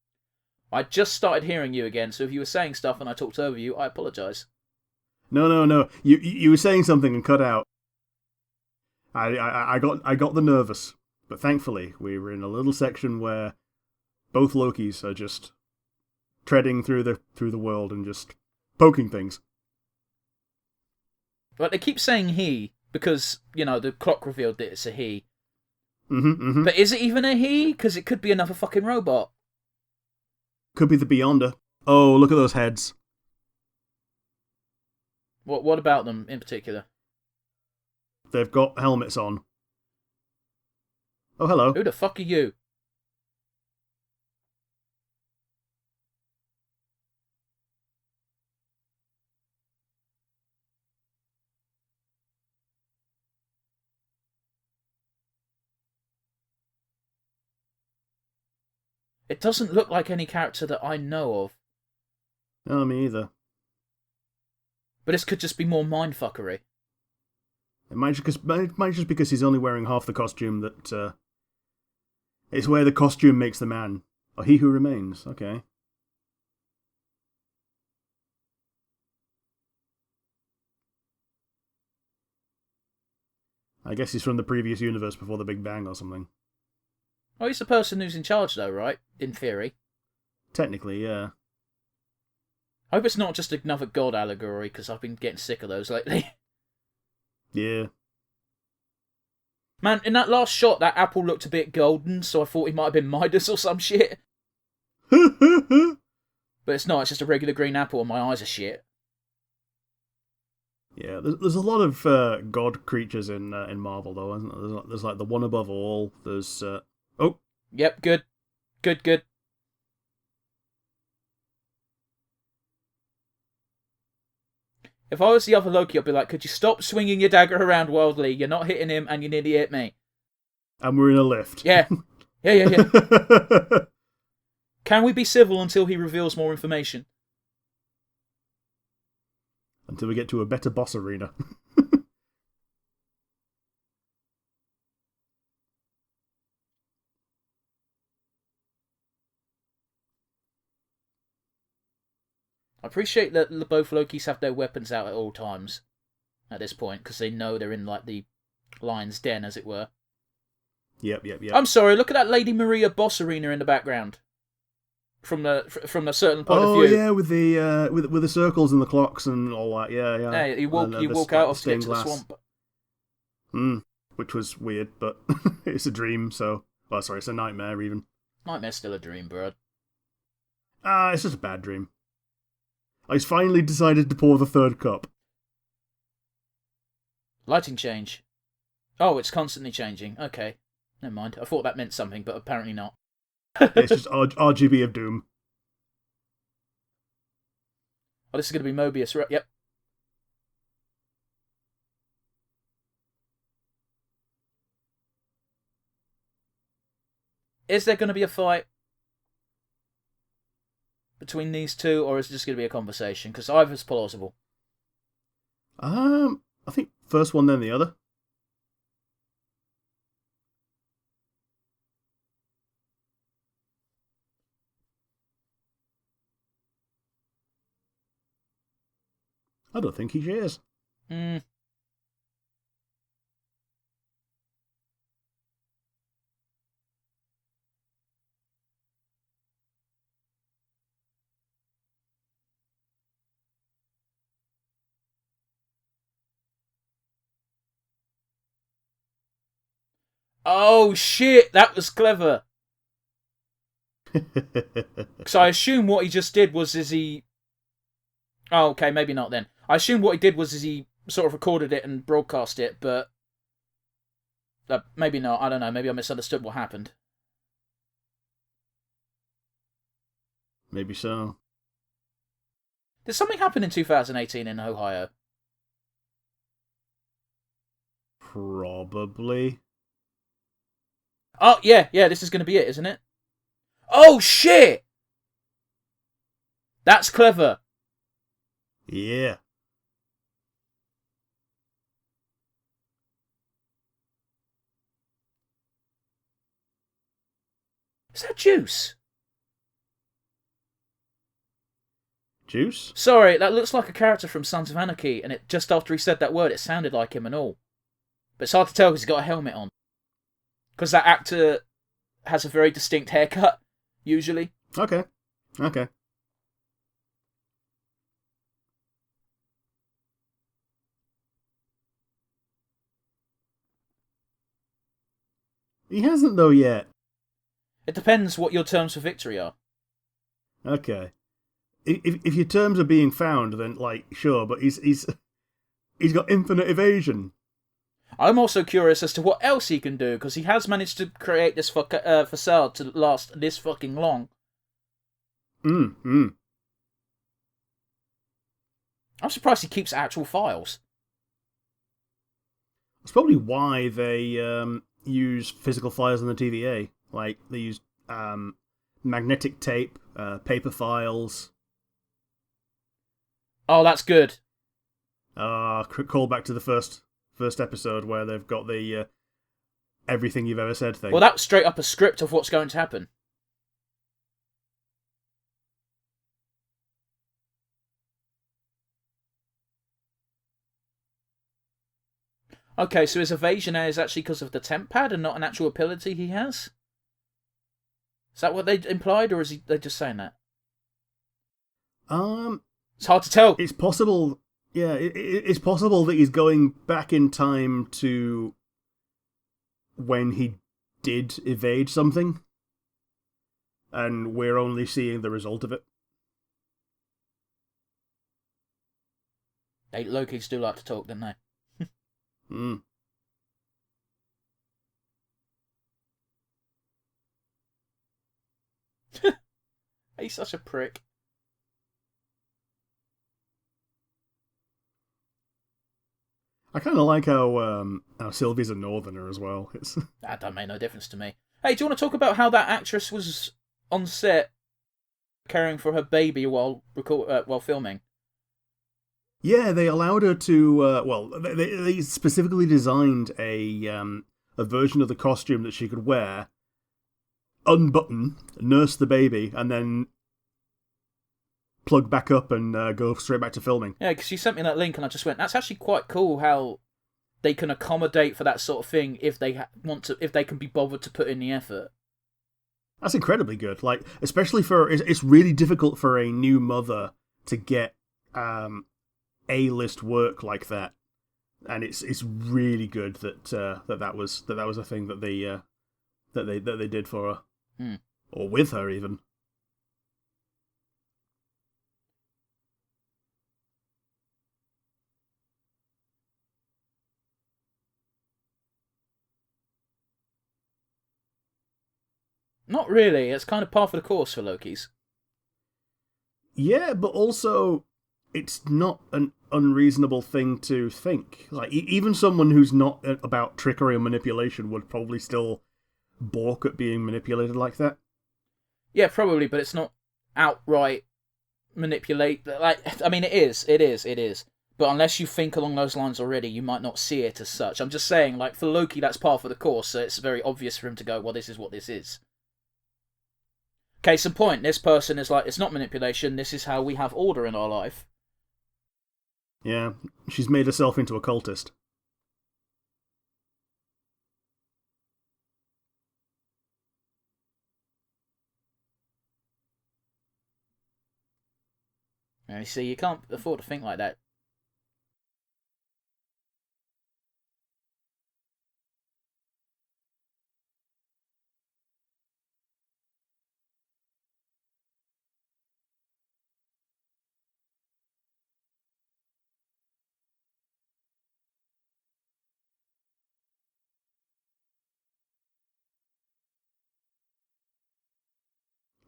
I just started hearing you again, so if you were saying stuff and I talked over you, I apologise. No. You were saying something and cut out. I got the nervous, but thankfully we were in a little section where both Lokis are just treading through the world and just poking things. But they keep saying he because the clock revealed that it's a he. Mm-hmm. But is it even a he? Because it could be another fucking robot. Could be the Beyonder. Oh, look at those heads. What about them in particular? They've got helmets on. Oh, hello. Who the fuck are you? It doesn't look like any character that I know of. No, me either. But this could just be more mindfuckery. It might just because he's only wearing half the costume that... It's where the costume makes the man. Or he who remains. Okay. I guess he's from the previous universe before the Big Bang or something. Oh, he's the person who's in charge, though, right? In theory. Technically, yeah. I hope it's not just another god allegory, because I've been getting sick of those lately. Yeah. Man, in that last shot, that apple looked a bit golden, so I thought he might have been Midas or some shit. But it's not, it's just a regular green apple and my eyes are shit. Yeah, there's a lot of god creatures in Marvel, though, isn't there? There's like the one above all. There's... Oh! Yep, good. Good. If I was the other Loki, I'd be like, could you stop swinging your dagger around wildly? You're not hitting him and you nearly hit me. And we're in a lift. Yeah. Yeah. Can we be civil until he reveals more information? Until we get to a better boss arena. I appreciate that both Lokis have their weapons out at all times at this point, because they know they're in like the lion's den, as it were. Yep. I'm sorry, look at that Lady Maria boss arena in the background. From a certain point of view. Oh yeah, with the with the circles and the clocks and all that. Yeah. Yeah, you walk out of to get to the swamp. Which was weird, but it's a dream, so... Oh, sorry, it's a nightmare, even. Nightmare's still a dream, bro. It's just a bad dream. I finally decided to pour the third cup. Lighting change. Oh, it's constantly changing. Okay. Never mind. I thought that meant something, but apparently not. It's just RGB of doom. Oh, this is going to be Mobius, right? Yep. Is there going to be a fight between these two, or is it just going to be a conversation? Because either's plausible. I think first one, then the other. I don't think he shares. Oh, shit! That was clever! Because I assume what he just did was he... Oh, okay, maybe not then. I assume what he did was he sort of recorded it and broadcast it, but... maybe not, I don't know, maybe I misunderstood what happened. Maybe so. Did something happen in 2018 in Ohio? Probably. Oh, yeah, this is going to be it, isn't it? Oh, shit! That's clever. Yeah. Is that juice? Juice? Sorry, that looks like a character from Sons of Anarchy, and just after he said that word, it sounded like him and all. But it's hard to tell because he's got a helmet on. Because that actor has a very distinct haircut, usually. Okay. He hasn't, though, yet. It depends what your terms for victory are. Okay. If your terms are being found, then, sure, but he's got infinite evasion. I'm also curious as to what else he can do, because he has managed to create this facade to last this fucking long. I'm surprised he keeps actual files. That's probably why they use physical files in the TVA. Like, they use magnetic tape, paper files. Oh, that's good. Call back to the first episode where they've got the everything you've ever said thing. Well, that's straight up a script of what's going to happen. Okay, so his evasion there is actually because of the temp pad and not an actual ability he has? Is that what they implied, or is they just saying that? It's hard to tell. It's possible. Yeah, it's possible that he's going back in time to when he did evade something, and we're only seeing the result of it. Lokis do like to talk, don't they? He's such a prick. I kind of like how Sylvie's a northerner as well. That don't make no difference to me. Hey, do you want to talk about how that actress was on set caring for her baby while filming? Yeah, they allowed her to. They specifically designed a version of the costume that she could wear, unbutton, nurse the baby, and then plug back up and go straight back to filming. Yeah, because you sent me that link and I just went, that's actually quite cool how they can accommodate for that sort of thing if they if they can be bothered to put in the effort. That's incredibly good. Like, especially it's really difficult for a new mother to get A-list work like that, and it's really good that that was a thing that they did for her, or with her even. Not really. It's kind of par for the course for Lokis. Yeah, but also it's not an unreasonable thing to think. Like, even someone who's not about trickery and manipulation would probably still balk at being manipulated like that. Yeah, probably, but it's not outright manipulate. Like, I mean, it is. But unless you think along those lines already, you might not see it as such. I'm just saying, like, for Loki, that's par for the course, so it's very obvious for him to go, well, this is what this is. Case in point, this person is like, it's not manipulation, this is how we have order in our life. Yeah, she's made herself into a cultist. And you see, you can't afford to think like that.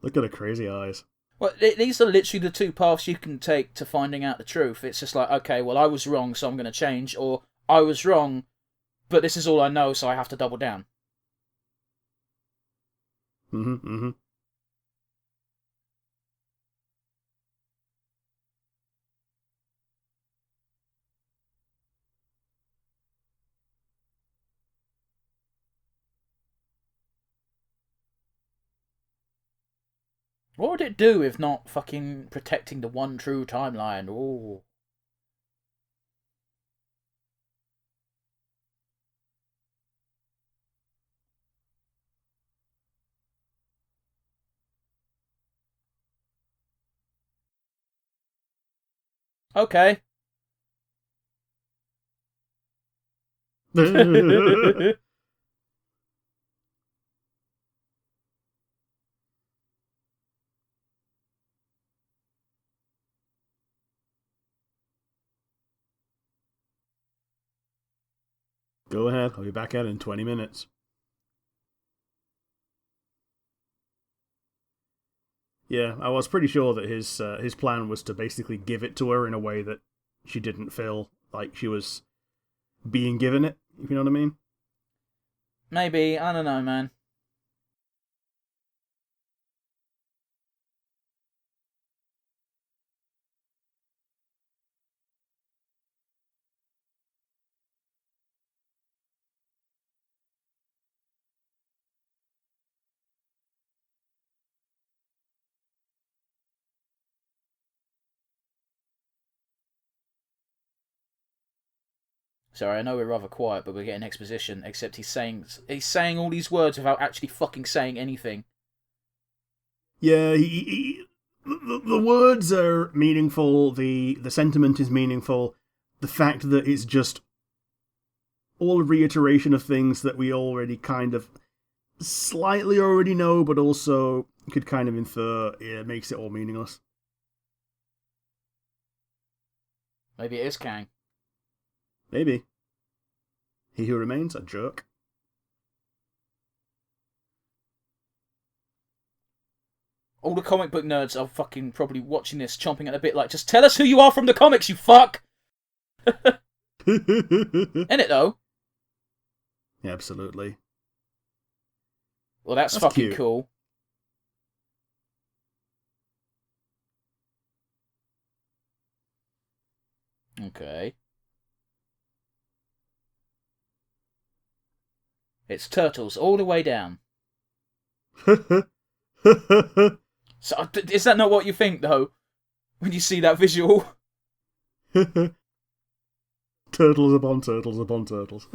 Look at her crazy eyes. Well, these are literally the two paths you can take to finding out the truth. It's just like, okay, well, I was wrong, so I'm going to change, or I was wrong, but this is all I know, so I have to double down. Mm-hmm. What would it do if not fucking protecting the one true timeline? Ooh. Okay. Go ahead. I'll be back out in 20 minutes. Yeah, I was pretty sure that his plan was to basically give it to her in a way that she didn't feel like she was being given it, if you know what I mean. Maybe, I don't know, man. Sorry, I know we're rather quiet, but we're getting exposition. Except he's saying all these words without actually fucking saying anything. Yeah, the words are meaningful. The sentiment is meaningful. The fact that it's just all a reiteration of things that we already kind of slightly already know, but also could kind of infer, it makes it all meaningless. Maybe it is Kang. Maybe. He who remains, a jerk. All the comic book nerds are fucking probably watching this, chomping at the bit like, just tell us who you are from the comics, you fuck! Ain't it, though? Yeah, absolutely. Well, that's fucking cute. cool. Okay. It's turtles all the way down. So, is that not what you think, though? When you see that visual? Turtles upon turtles upon turtles.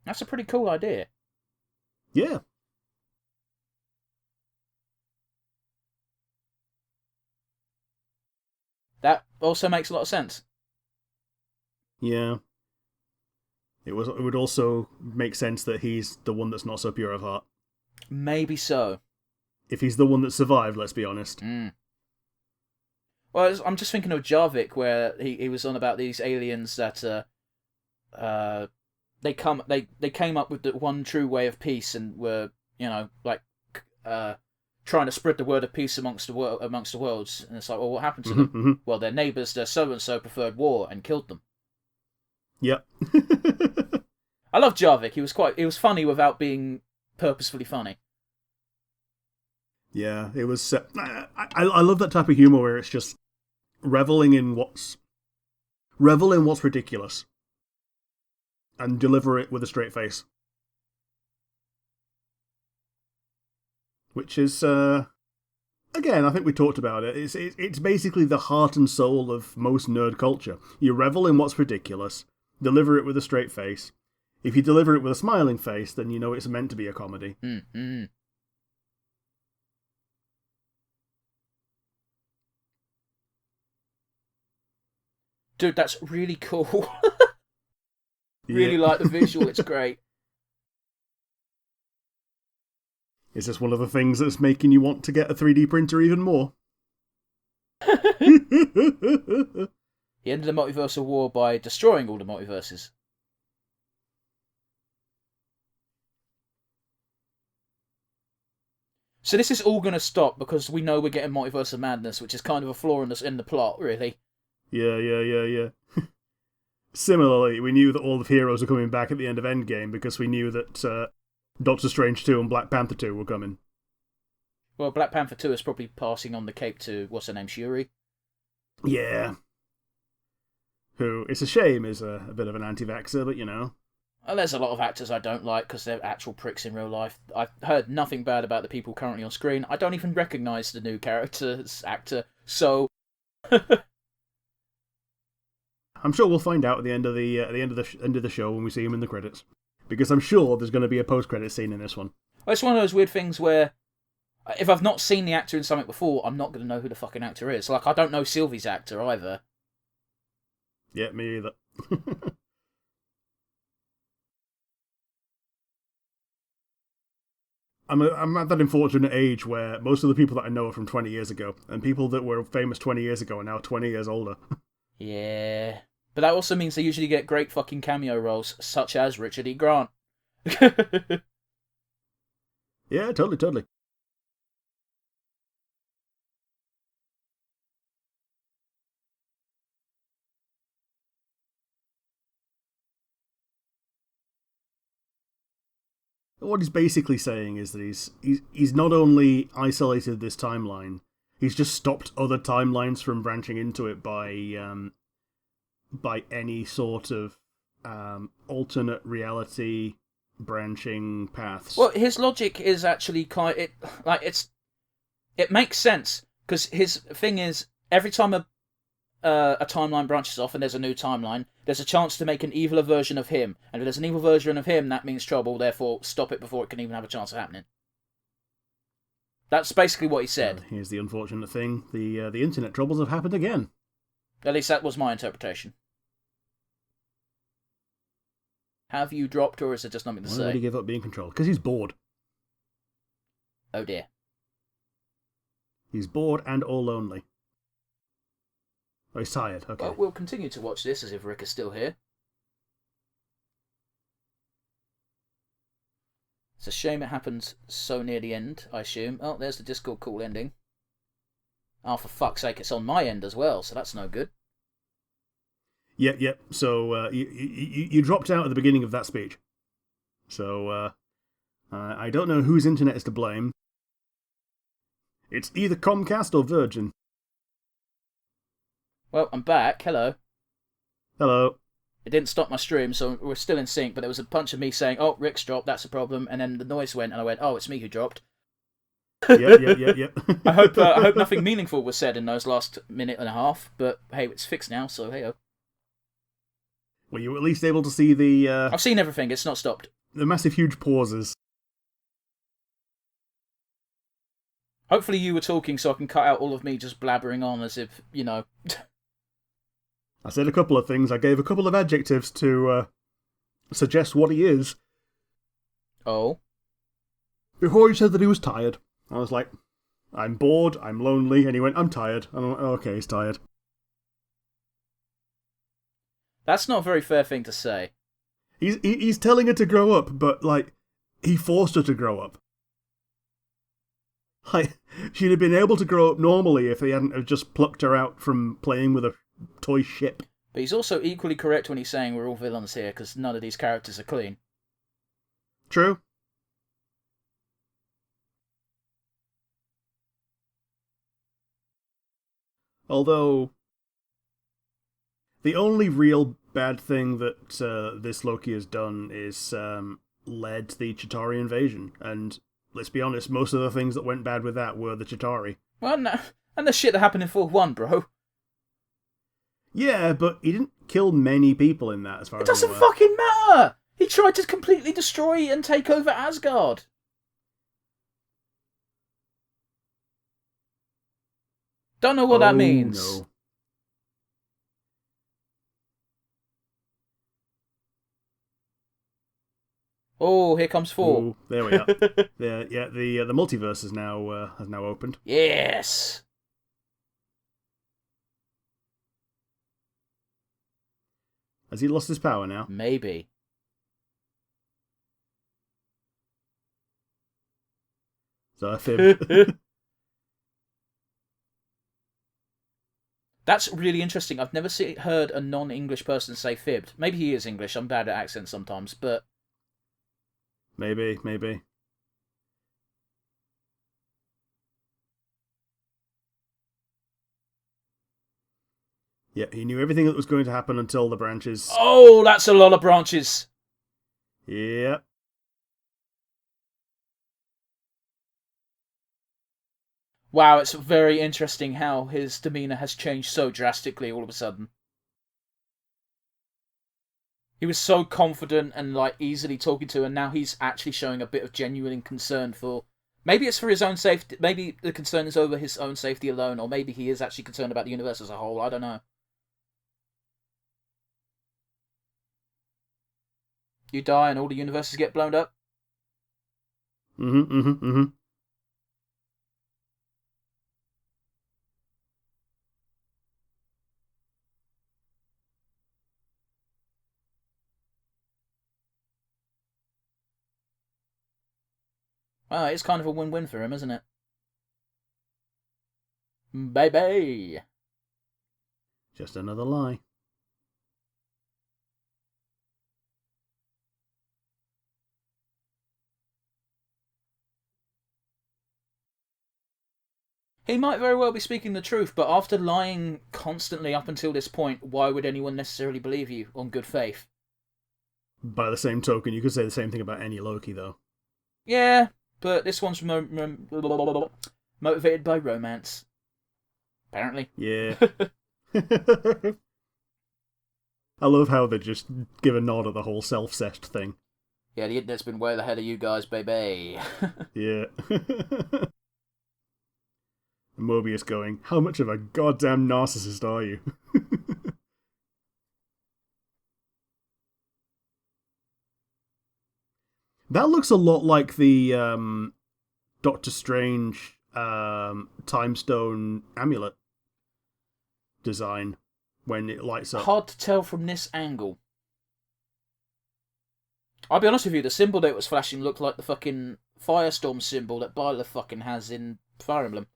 That's a pretty cool idea. Yeah. That also makes a lot of sense. Yeah. It would also make sense that he's the one that's not so pure of heart. Maybe so. If he's the one that survived, let's be honest. Well, I'm just thinking of Jarvik, where he was on about these aliens that they came up with the one true way of peace and were, you know, like trying to spread the word of peace amongst the worlds. And it's like, well, what happened to them? Mm-hmm. Well, their neighbours, their so and so, preferred war and killed them. Yep. I love Jarvik. He was funny without being purposefully funny. Yeah, it was. I love that type of humor where it's just revel in what's ridiculous, and deliver it with a straight face. Which is, again, I think we talked about it. It's basically the heart and soul of most nerd culture. You revel in what's ridiculous, deliver it with a straight face. If you deliver it with a smiling face, then you know it's meant to be a comedy. Mm-hmm. Dude, that's really cool. Really like the visual, it's great. Is this one of the things that's making you want to get a 3D printer even more? He ended the multiversal war by destroying all the multiverses. So this is all going to stop because we know we're getting Multiverse of Madness, which is kind of a flaw in the plot, really. Yeah. Similarly, we knew that all the heroes were coming back at the end of Endgame because we knew that Doctor Strange 2 and Black Panther 2 were coming. Well, Black Panther 2 is probably passing on the cape to, what's her name, Shuri? Yeah. Who, it's a shame, is a bit of an anti-vaxxer, but you know. Well, there's a lot of actors I don't like because they're actual pricks in real life. I've heard nothing bad about the people currently on screen. I don't even recognise the new actor, so... I'm sure we'll find out at the end of the show when we see him in the credits, because I'm sure there's going to be a post-credit scene in this one. Well, it's one of those weird things where if I've not seen the actor in something before, I'm not going to know who the fucking actor is. Like, I don't know Sylvie's actor either. Yeah, me either. I'm at that unfortunate age where most of the people that I know are from 20 years ago, and people that were famous 20 years ago are now 20 years older. Yeah. But that also means they usually get great fucking cameo roles, such as Richard E. Grant. Yeah, totally. What he's basically saying is that he's not only isolated this timeline, he's just stopped other timelines from branching into it by any sort of alternate reality branching paths. Well, his logic is actually it makes sense because his thing is every time a timeline branches off and there's a new timeline, there's a chance to make an eviler version of him, and if there's an evil version of him, that means trouble. Therefore, stop it before it can even have a chance of happening. That's basically what he said. Here's the unfortunate thing: the internet troubles have happened again. At least that was my interpretation. Have you dropped, or is it just nothing to say? Why would he give up being controlled? Because he's bored. Oh dear. He's bored and or lonely. Oh, he's tired. Okay. Well, we'll continue to watch this as if Rick is still here. It's a shame it happened so near the end, I assume. Oh, there's the Discord call ending. Oh, for fuck's sake, it's on my end as well, so that's no good. Yep. So you dropped out at the beginning of that speech. So I don't know whose internet is to blame. It's either Comcast or Virgin. Well, I'm back. Hello. Hello. It didn't stop my stream, so we're still in sync, but there was a bunch of me saying, oh, Rick's dropped, that's a problem, and then the noise went, and I went, oh, it's me who dropped. Yep. I hope nothing meaningful was said in those last minute and a half, but hey, it's fixed now, so hey-oh. Were you at least able to see the... I've seen everything, it's not stopped. The massive, huge pauses. Hopefully you were talking so I can cut out all of me just blabbering on as if, you know... I said a couple of things. I gave a couple of adjectives to suggest what he is. Oh? Before he said that he was tired. I was like, I'm bored, I'm lonely, and he went, I'm tired. And I went, oh, okay, he's tired. That's not a very fair thing to say. He's telling her to grow up, but, like, he forced her to grow up. Like, she'd have been able to grow up normally if he hadn't have just plucked her out from playing with a toy ship. But he's also equally correct when he's saying we're all villains here, because none of these characters are clean. True. Although, the only real bad thing that this Loki has done is led the Chitauri invasion, and let's be honest, most of the things that went bad with that were the Chitauri. Well, no, and the shit that happened in Full 1, bro. Yeah, but he didn't kill many people in that, as far as I'm aware. It doesn't fucking matter! He tried to completely destroy and take over Asgard. Don't know what that means. No. Oh, here comes 4. Ooh, there we are. The multiverse has now opened. Yes! Has he lost his power now? Maybe. So I fibbed. That's really interesting. I've never heard a non-English person say fibbed. Maybe he is English. I'm bad at accents sometimes, but... Maybe. Yeah, he knew everything that was going to happen until the branches. Oh, that's a lot of branches. Yeah. Wow, it's very interesting how his demeanor has changed so drastically all of a sudden. He was so confident and like easily talking to, and now he's actually showing a bit of genuine concern for. Maybe it's for his own safety. Maybe the concern is over his own safety alone, or maybe he is actually concerned about the universe as a whole. I don't know. You die and all the universes get blown up. Mm-hmm. Well, it's kind of a win-win for him, isn't it? Baby. Just another lie. He might very well be speaking the truth, but after lying constantly up until this point, why would anyone necessarily believe you on good faith? By the same token, you could say the same thing about any Loki, though. Yeah, but this one's motivated by romance. Apparently. Yeah. I love how they just give a nod at the whole self-cessed thing. Yeah, the internet's been well ahead of you guys, baby. Yeah. Mobius going, how much of a goddamn narcissist are you? That looks a lot like the Doctor Strange Time Stone amulet design when it lights up. Hard to tell from this angle. I'll be honest with you, the symbol that it was flashing looked like the fucking Firestorm symbol that Byleth fucking has in Fire Emblem.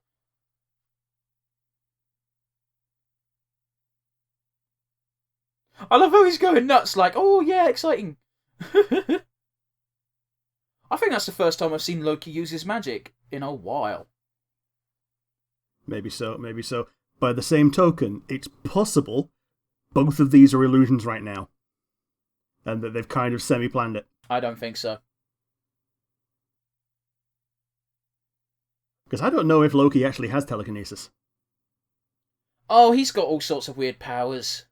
I love how he's going nuts, like, oh yeah, exciting. I think that's the first time I've seen Loki use his magic in a while. Maybe so, maybe so. By the same token, it's possible both of these are illusions right now. And that they've kind of semi-planned it. I don't think so. Because I don't know if Loki actually has telekinesis. Oh, he's got all sorts of weird powers.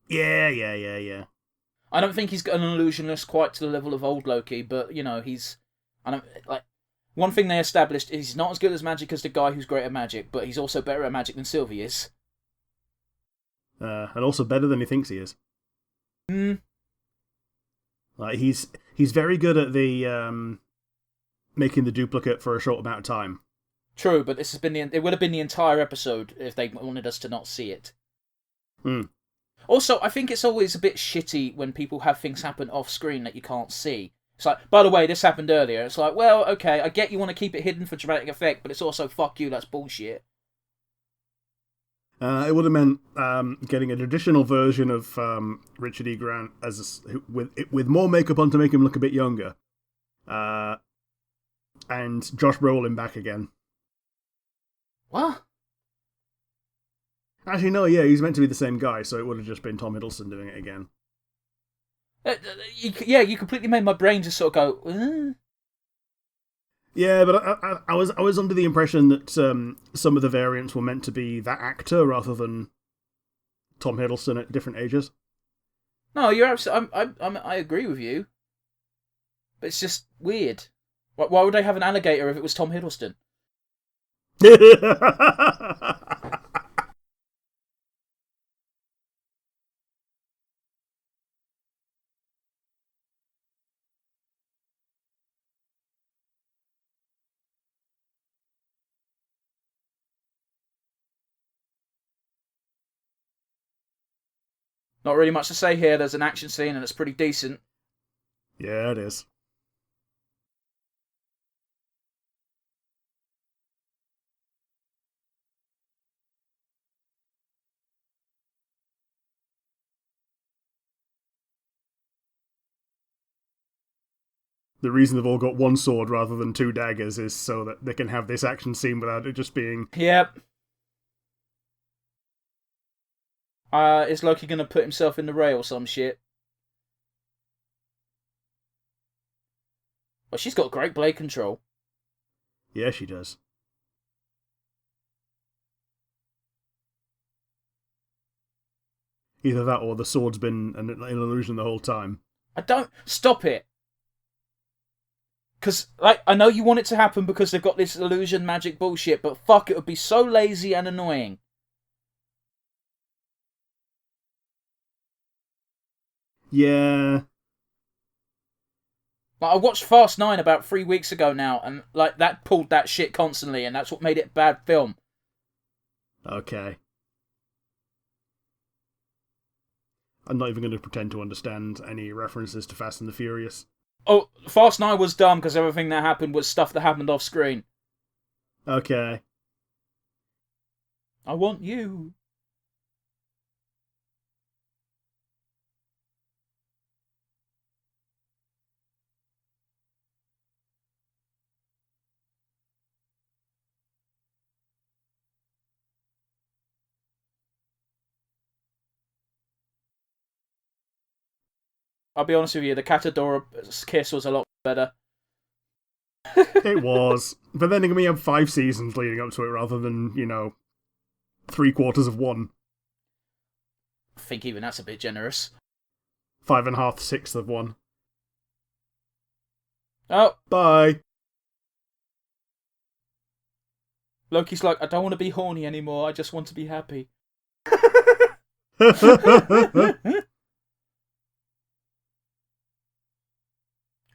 Yeah. I don't think he's got an illusionist quite to the level of old Loki, but, you know, he's... I don't, like, one thing they established is he's not as good as magic as the guy who's great at magic, but he's also better at magic than Sylvie is. And also better than he thinks he is. Hmm. Like, he's very good at the making the duplicate for a short amount of time. True, but this has been it would have been the entire episode if they wanted us to not see it. Hmm. Also, I think it's always a bit shitty when people have things happen off screen that you can't see. It's like, by the way, this happened earlier. It's like, well, okay, I get you want to keep it hidden for dramatic effect, but it's also, fuck you, that's bullshit. It would have meant getting an additional version of Richard E. Grant with more makeup on to make him look a bit younger, and Josh Brolin back again. What? Actually, no, yeah, he's meant to be the same guy, so it would have just been Tom Hiddleston doing it again. You completely made my brain just sort of go. Yeah, but I was under the impression that some of the variants were meant to be that actor rather than Tom Hiddleston at different ages. No, you're absolutely. I agree with you, but it's just weird. Why would they have an alligator if it was Tom Hiddleston? Not really much to say here. There's an action scene and it's pretty decent. Yeah, it is. The reason they've all got one sword rather than two daggers is so that they can have this action scene without it just being... Yep. Is Loki gonna put himself in the ray or some shit? Well, she's got great blade control. Yeah, she does. Either that or the sword's been an illusion the whole time. I don't... Stop it! Because, like, I know you want it to happen because they've got this illusion magic bullshit, but fuck, it would be so lazy and annoying. Yeah. Like, I watched Fast 9 about 3 weeks ago now, and, like, that pulled that shit constantly, and that's what made it a bad film. Okay. I'm not even going to pretend to understand any references to Fast and the Furious. Oh, Fast 9 was dumb because everything that happened was stuff that happened off screen. Okay. I want you. I'll be honest with you, the Catadora kiss was a lot better. It was. But then again, we have 5 seasons leading up to it rather than, 3/4 of one. I think even that's a bit generous. 5.5 sixths of one. Oh, Bye. Loki's like, I don't want to be horny anymore, I just want to be happy.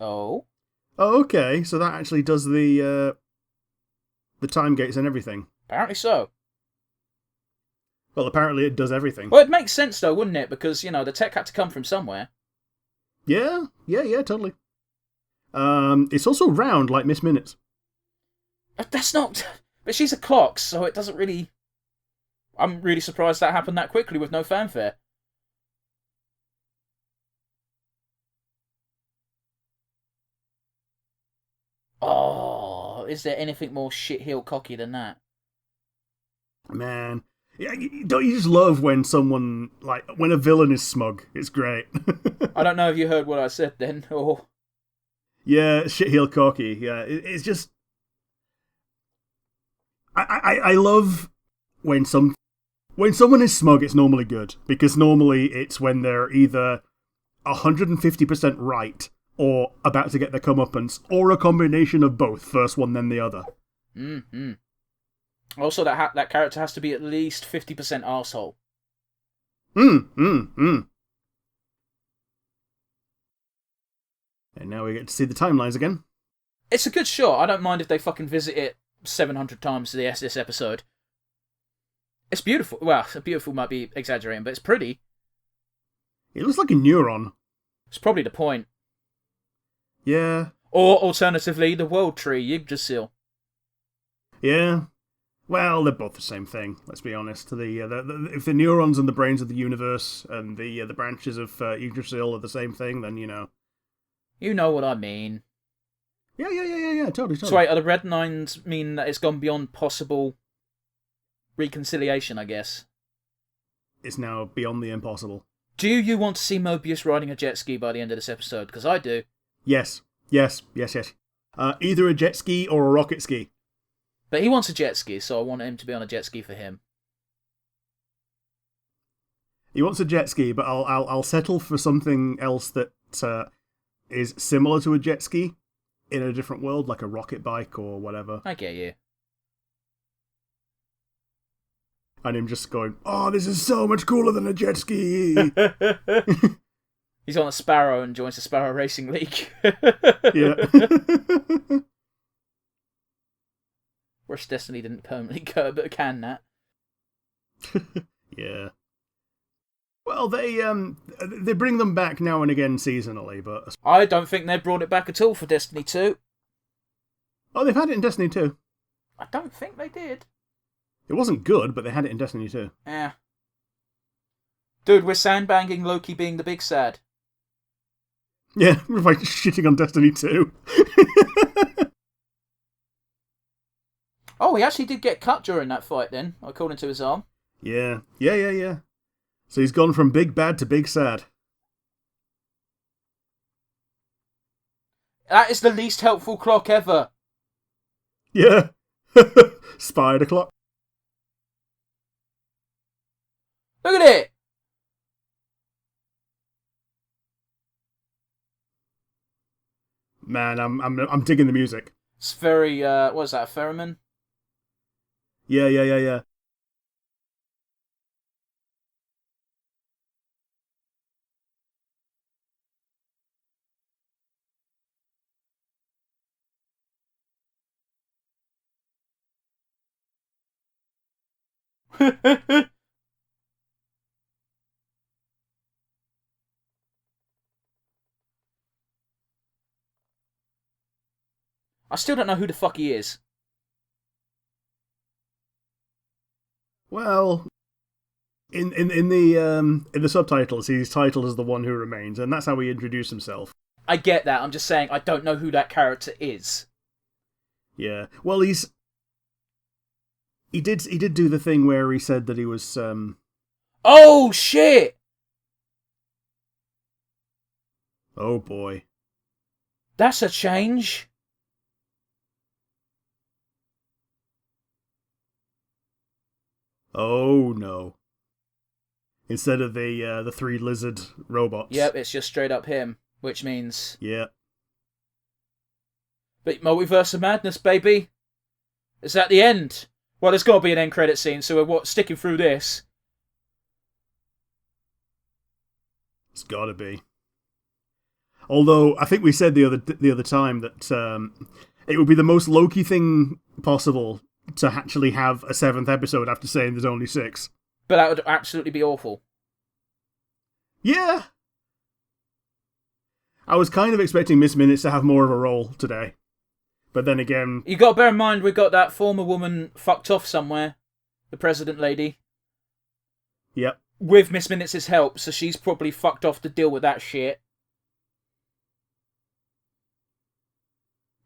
Oh? Oh, okay. So that actually does the time gates and everything. Apparently so. Well, apparently it does everything. Well, it makes sense though, wouldn't it? Because, the tech had to come from somewhere. Yeah, totally. It's also round like Miss Minutes. That's not... But she's a clock, so it doesn't really... I'm really surprised that happened that quickly with no fanfare. Oh, is there anything more shit-heel cocky than that? Man. Yeah, don't you just love when someone, when a villain is smug? It's great. I don't know if you heard what I said then, or... Yeah, shit heel cocky. Yeah, it's just... I love when someone is smug, it's normally good. Because normally it's when they're either 150% right or about to get their comeuppance, or a combination of both, first one then the other. Mm-hmm. Also, that character has to be at least 50% arsehole. And now we get to see the timelines again. It's a good shot. I don't mind if they fucking visit it 700 times this episode. It's beautiful. Well, beautiful might be exaggerating, but it's pretty. It looks like a neuron. It's probably the point. Yeah. Or, alternatively, the World Tree, Yggdrasil. Yeah. Well, they're both the same thing, let's be honest. If the neurons and the brains of the universe and the branches of Yggdrasil are the same thing, then, You know what I mean. Yeah, totally. So wait, are the red lines mean that it's gone beyond possible reconciliation, I guess? It's now beyond the impossible. Do you want to see Mobius riding a jet ski by the end of this episode? Because I do. Yes. Either a jet ski or a rocket ski. But he wants a jet ski, so I want him to be on a jet ski for him. He wants a jet ski, but I'll settle for something else that is similar to a jet ski in a different world, like a rocket bike or whatever. I get you. And him just going, oh, this is so much cooler than a jet ski. He's on a Sparrow and joins the Sparrow Racing League. Yeah. Wish Destiny didn't permanently can that. Yeah. Well, they bring them back now and again seasonally, but... I don't think they brought it back at all for Destiny 2. Oh, they've had it in Destiny 2. I don't think they did. It wasn't good, but they had it in Destiny 2. Yeah. Dude, we're sandbagging Loki being the big sad. Yeah, we're like shitting on Destiny 2. Oh, he actually did get cut during that fight then, according to his arm. Yeah. So he's gone from big bad to big sad. That is the least helpful clock ever. Yeah. Spider clock. Look at it! Man, I'm digging the music. It's very, what is that, a theremin? Yeah. I still don't know who the fuck he is. Well, in the subtitles, he's titled as the one who remains, and that's how he introduced himself. I get that. I'm just saying I don't know who that character is. Yeah. Well, he did do the thing where he said that he was Oh shit! Oh boy. That's a change. Oh no. Instead of the three lizard robots. Yep, it's just straight up him, which means... Yeah. But Multiverse of Madness, baby! Is that the end? Well, there's got to be an end credit scene, so we're sticking through this. It's got to be. Although I think we said the other time that it would be the most Loki thing possible to actually have a 7th episode after saying there's only 6. But that would absolutely be awful. Yeah. I was kind of expecting Miss Minutes to have more of a role today. But then again... You got to bear in mind, we got that former woman fucked off somewhere. The president lady. Yep. With Miss Minutes' help, so she's probably fucked off to deal with that shit.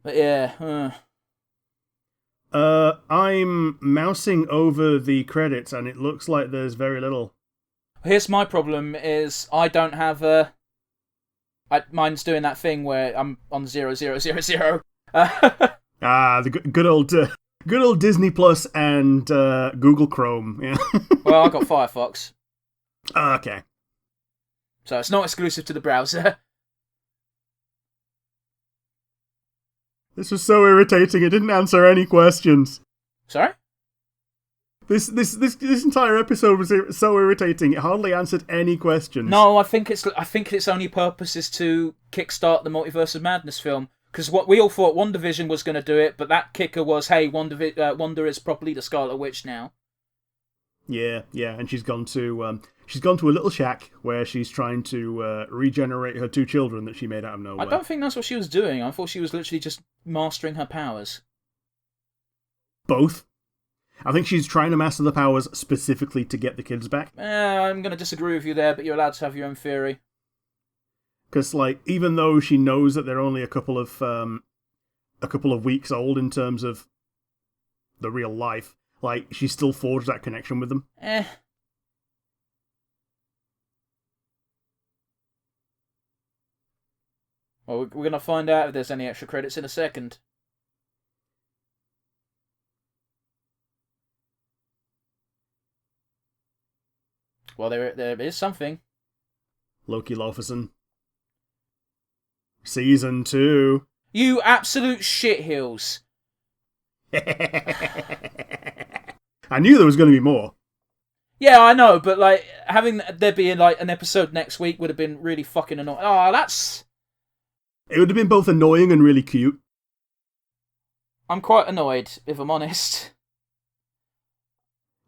But yeah, I'm mousing over the credits and it looks like there's very little. Here's my problem is I don't have mine's doing that thing where I'm on 0000. The good old Disney Plus and Google Chrome. Yeah. Well, I got Firefox. Okay. So it's not exclusive to the browser. This was so irritating. It didn't answer any questions. Sorry? This entire episode was so irritating. It hardly answered any questions. No, I think its only purpose is to kickstart the Multiverse of Madness film. Because what we all thought WandaVision was going to do it, but that kicker was, hey, Wanda is properly the Scarlet Witch now. Yeah, and she's gone to a little shack where she's trying to regenerate her 2 children that she made out of nowhere. I don't think that's what she was doing. I thought she was literally just mastering her powers. Both. I think she's trying to master the powers specifically to get the kids back. I'm going to disagree with you there, but you're allowed to have your own theory. Because, like, even though she knows that they're only a couple of weeks old in terms of the real life, like, she still forged that connection with them. Well, we're going to find out if there's any extra credits in a second. Well, there is something. Loki Loferson. Season 2. You absolute shitheels. I knew there was going to be more. Yeah, I know, but like having there be like an episode next week would have been really fucking annoying. Oh, that's... It would have been both annoying and really cute. I'm quite annoyed, if I'm honest.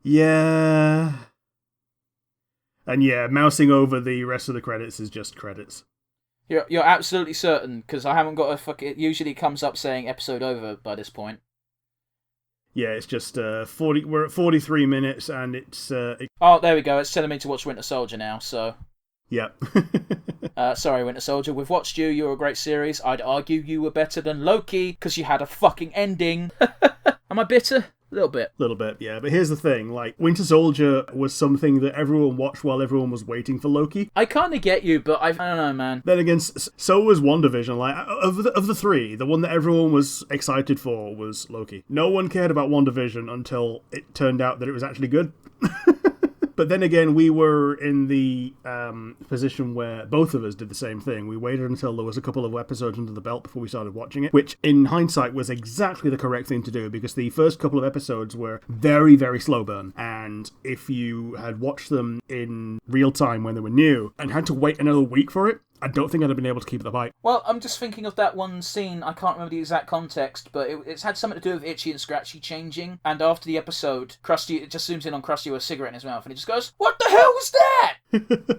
Yeah. And yeah, mousing over the rest of the credits is just credits. You're absolutely certain, because I haven't got a fuck. It usually comes up saying episode over by this point. Yeah, it's just 40. We're at 43 minutes, and it's. Oh, there we go. It's telling me to watch Winter Soldier now. So. Yep. Sorry, Winter Soldier. We've watched you. You're a great series. I'd argue you were better than Loki because you had a fucking ending. Am I bitter? A little bit. Little bit, yeah. But here's the thing, like, Winter Soldier was something that everyone watched while everyone was waiting for Loki. I kind of get you, but I don't know, man. Then again, so was WandaVision. Like, of the three, the one that everyone was excited for was Loki. No one cared about WandaVision until it turned out that it was actually good. But then again, we were in the position where both of us did the same thing. We waited until there was a couple of episodes under the belt before we started watching it, which in hindsight was exactly the correct thing to do, because the first couple of episodes were very, very slow burn. And if you had watched them in real time when they were new and had to wait another week for it, I don't think I'd have been able to keep the bite. Well, I'm just thinking of that one scene. I can't remember the exact context, but it's had something to do with Itchy and Scratchy changing. And after the episode, Krusty, it just zooms in on Krusty with a cigarette in his mouth, and he just goes, "What the hell was that?"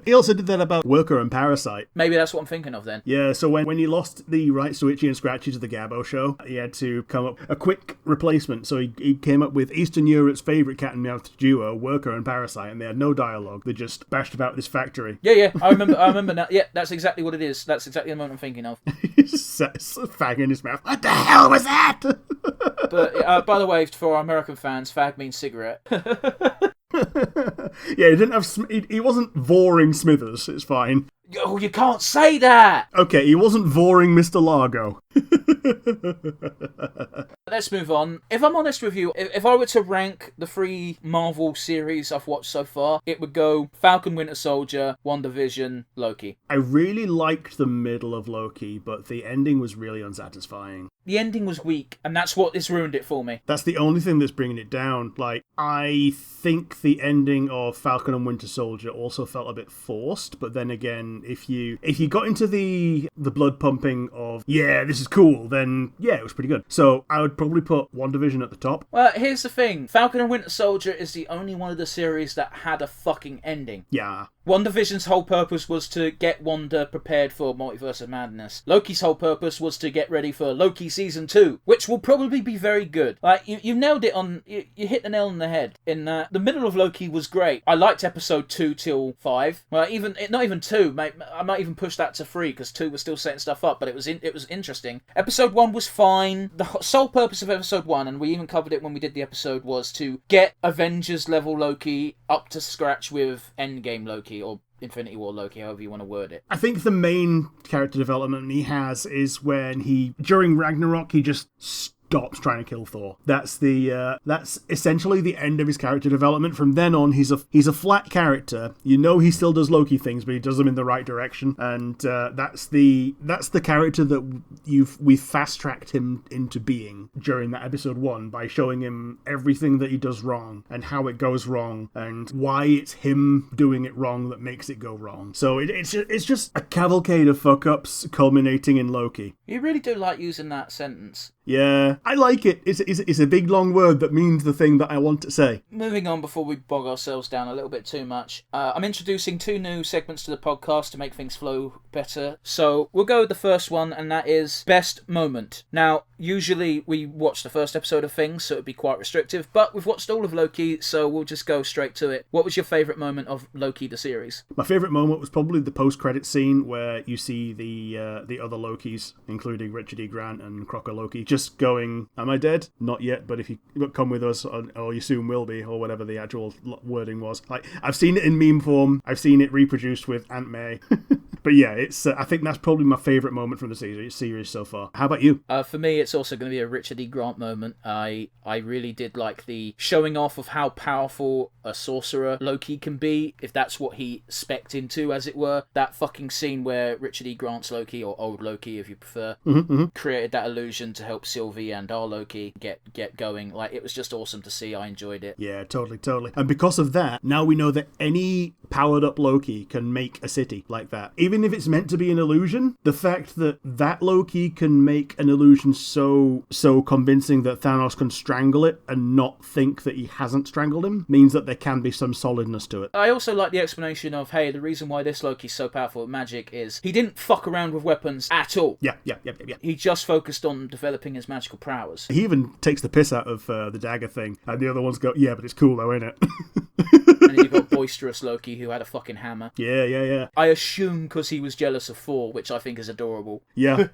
He also did that about Worker and Parasite. Maybe that's what I'm thinking of then. Yeah, so when he lost the rights to Itchy and Scratchy to the Gabbo show, he had to come up a quick replacement. So he came up with Eastern Europe's favourite cat and mouse duo, Worker and Parasite, and they had no dialogue. They just bashed about this factory. Yeah, I remember now. Yeah, that's exactly what it is. That's exactly the moment I'm thinking of. He's just a fag in his mouth. What the hell was that? But, by the way, for our American fans, fag means cigarette. Yeah, he didn't have. He wasn't voring Smithers. It's fine. Oh, you can't say that! Okay, he wasn't voring Mr. Largo. Let's move on. If I'm honest with you, if I were to rank the 3 Marvel series I've watched so far, it would go Falcon, Winter Soldier, WandaVision, Loki. I really liked the middle of Loki, but the ending was really unsatisfying. The ending was weak, and that's what has ruined it for me. That's the only thing that's bringing it down. Like, I think the ending of Falcon and Winter Soldier also felt a bit forced, but then again, if you got into the blood pumping of, yeah, this is cool, then yeah, it was pretty good. So I would probably put WandaVision at the top. Well, here's the thing. Falcon and Winter Soldier is the only one of the series that had a fucking ending. Yeah. WandaVision's whole purpose was to get Wanda prepared for Multiverse of Madness. Loki's whole purpose was to get ready for Loki Season 2, which will probably be very good. Like, you nailed it on... You hit the nail on the head. In the middle of Loki was great. I liked episode 2 till 5. Well, not even 2. I might even push that to 3, because 2 was still setting stuff up, but it was interesting. Episode 1 was fine. The sole purpose of episode 1, and we even covered it when we did the episode, was to get Avengers level Loki up to scratch with Endgame Loki, or Infinity War Loki, however you want to word it. I think the main character development he has is when during Ragnarok, he just stops trying to kill Thor. That's essentially the end of his character development. From then on, he's a flat character. You know he still does Loki things, but he does them in the right direction. And that's the character that we fast tracked him into being during that episode 1 by showing him everything that he does wrong and how it goes wrong and why it's him doing it wrong that makes it go wrong. So it's just a cavalcade of fuck ups culminating in Loki. You really do like using that sentence. Yeah, I like it. It's a big long word that means the thing that I want to say. Moving on before we bog ourselves down a little bit too much, I'm introducing 2 new segments to the podcast to make things flow better. So we'll go with the first one, and that is Best Moment. Now, usually we watch the first episode of things, so it'd be quite restrictive, but we've watched all of Loki, so we'll just go straight to it. What was your favourite moment of Loki, the series? My favourite moment was probably the post-credit scene where you see the other Lokis, including Richard E. Grant and Crocker Loki, just going, am I dead? Not yet, but if you come with us, or you soon will be, or whatever the actual wording was. Like, I've seen it in meme form, I've seen it reproduced with Aunt May. But yeah, it's I think that's probably my favourite moment from the series so far. How about you? For me, it's also going to be a Richard E. Grant moment. I really did like the showing off of how powerful a sorcerer Loki can be, if that's what he spec'd into, as it were. That fucking scene where Richard E. Grant's Loki, or old Loki if you prefer, created that illusion to help Sylvie and our Loki get going. Like, it was just awesome to see. I enjoyed it. Yeah, totally. And because of that, now we know that any powered up Loki can make a city like that. Even if it's meant to be an illusion, the fact that Loki can make an illusion so convincing that Thanos can strangle it and not think that he hasn't strangled him means that there can be some solidness to it. I also like the explanation of, hey, the reason why this Loki's so powerful at magic is he didn't fuck around with weapons at all. Yeah. He just focused on developing his magical prowess. He even takes the piss out of the dagger thing, and the other ones go, yeah, but it's cool though, ain't it? And then you've got boisterous Loki who had a fucking hammer. Yeah. I assume because he was jealous of Thor, which I think is adorable. Yeah.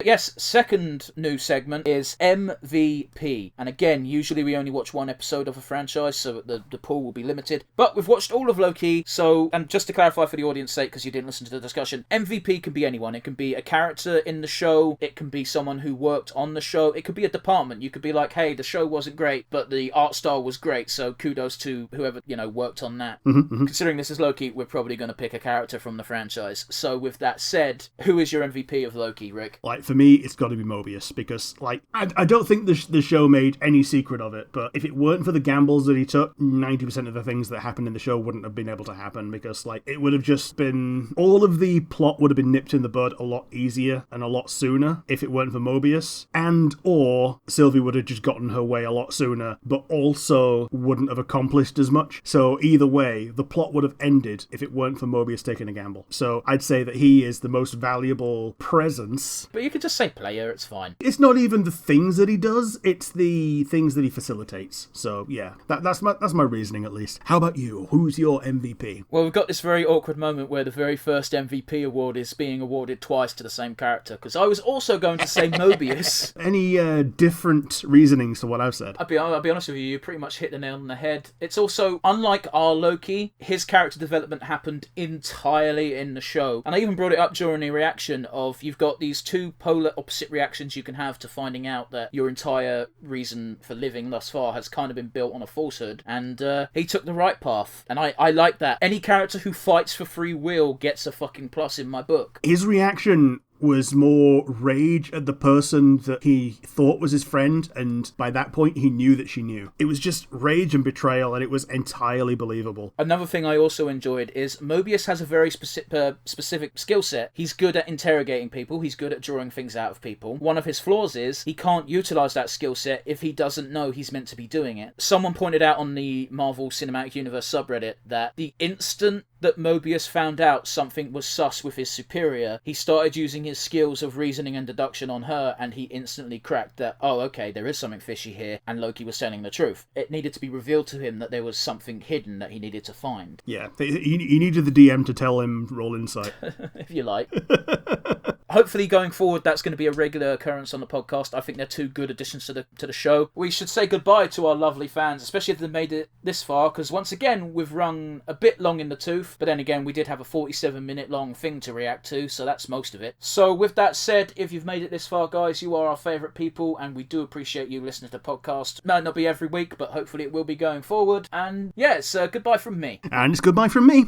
Yes, second new segment is MVP. And again, usually we only watch one episode of a franchise, so the pool will be limited. But we've watched all of Loki, so, and just to clarify for the audience's sake, because you didn't listen to the discussion, MVP can be anyone. It can be a character in the show, it can be someone who worked on the show, it could be a department. You could be like, hey, the show wasn't great, but the art style was great, so kudos to whoever, worked on that. Considering this is Loki, we're probably going to pick a character from the franchise. So with that said, who is your MVP of Loki, Rick? Like, for me, it's got to be Mobius, because, like, I don't think the show made any secret of it, but if it weren't for the gambles that he took, 90% of the things that happened in the show wouldn't have been able to happen, because, like, it would have just been... all of the plot would have been nipped in the bud a lot easier and a lot sooner if it weren't for Mobius, and or Sylvie would have just gotten her way a lot sooner, but also wouldn't have accomplished as much. So either way, the plot would have ended if it weren't for Mobius taking a gamble. So I'd say that he is the most valuable presence. But you could just say player, it's fine. It's not even the things that he does, it's the things that he facilitates. So yeah, that's my reasoning at least. How about you? Who's your MVP? Well, we've got this very awkward moment where the very first MVP award is being awarded twice to the same character, because I was also going to say Mobius. Any different reasonings to what I've said? I'll be honest with you pretty much hit the nail on the head. It's also, unlike our Loki, his character development happened entirely in the show. And I even brought it up during the reaction of, you've got these two polar opposite reactions you can have to finding out that your entire reason for living thus far has kind of been built on a falsehood. And he took the right path. And I like that. Any character who fights for free will gets a fucking plus in my book. His reaction was more rage at the person that he thought was his friend, and by that point he knew that she knew. It was just rage and betrayal, and it was entirely believable. Another thing I also enjoyed is Mobius has a very specific skill set. He's good at interrogating people, he's good at drawing things out of people. One of his flaws is he can't utilise that skill set if he doesn't know he's meant to be doing it. Someone pointed out on the Marvel Cinematic Universe subreddit that the instant that Mobius found out something was sus with his superior, he started using his skills of reasoning and deduction on her, and he instantly cracked that, oh, okay, there is something fishy here, and Loki was telling the truth. It needed to be revealed to him that there was something hidden that he needed to find. Yeah, he needed the DM to tell him roll insight. If you like. Hopefully going forward that's going to be a regular occurrence on the podcast. I think they're two good additions to the show. We should say goodbye to our lovely fans, especially if they made it this far, because once again we've run a bit long in the tooth, but then again we did have a 47-minute long thing to react to, so that's most of it. So with that said, if you've made it this far, guys, you are our favourite people, and we do appreciate you listening to the podcast. Might not be every week, but hopefully it will be going forward. And yeah, it's goodbye from me. And it's goodbye from me.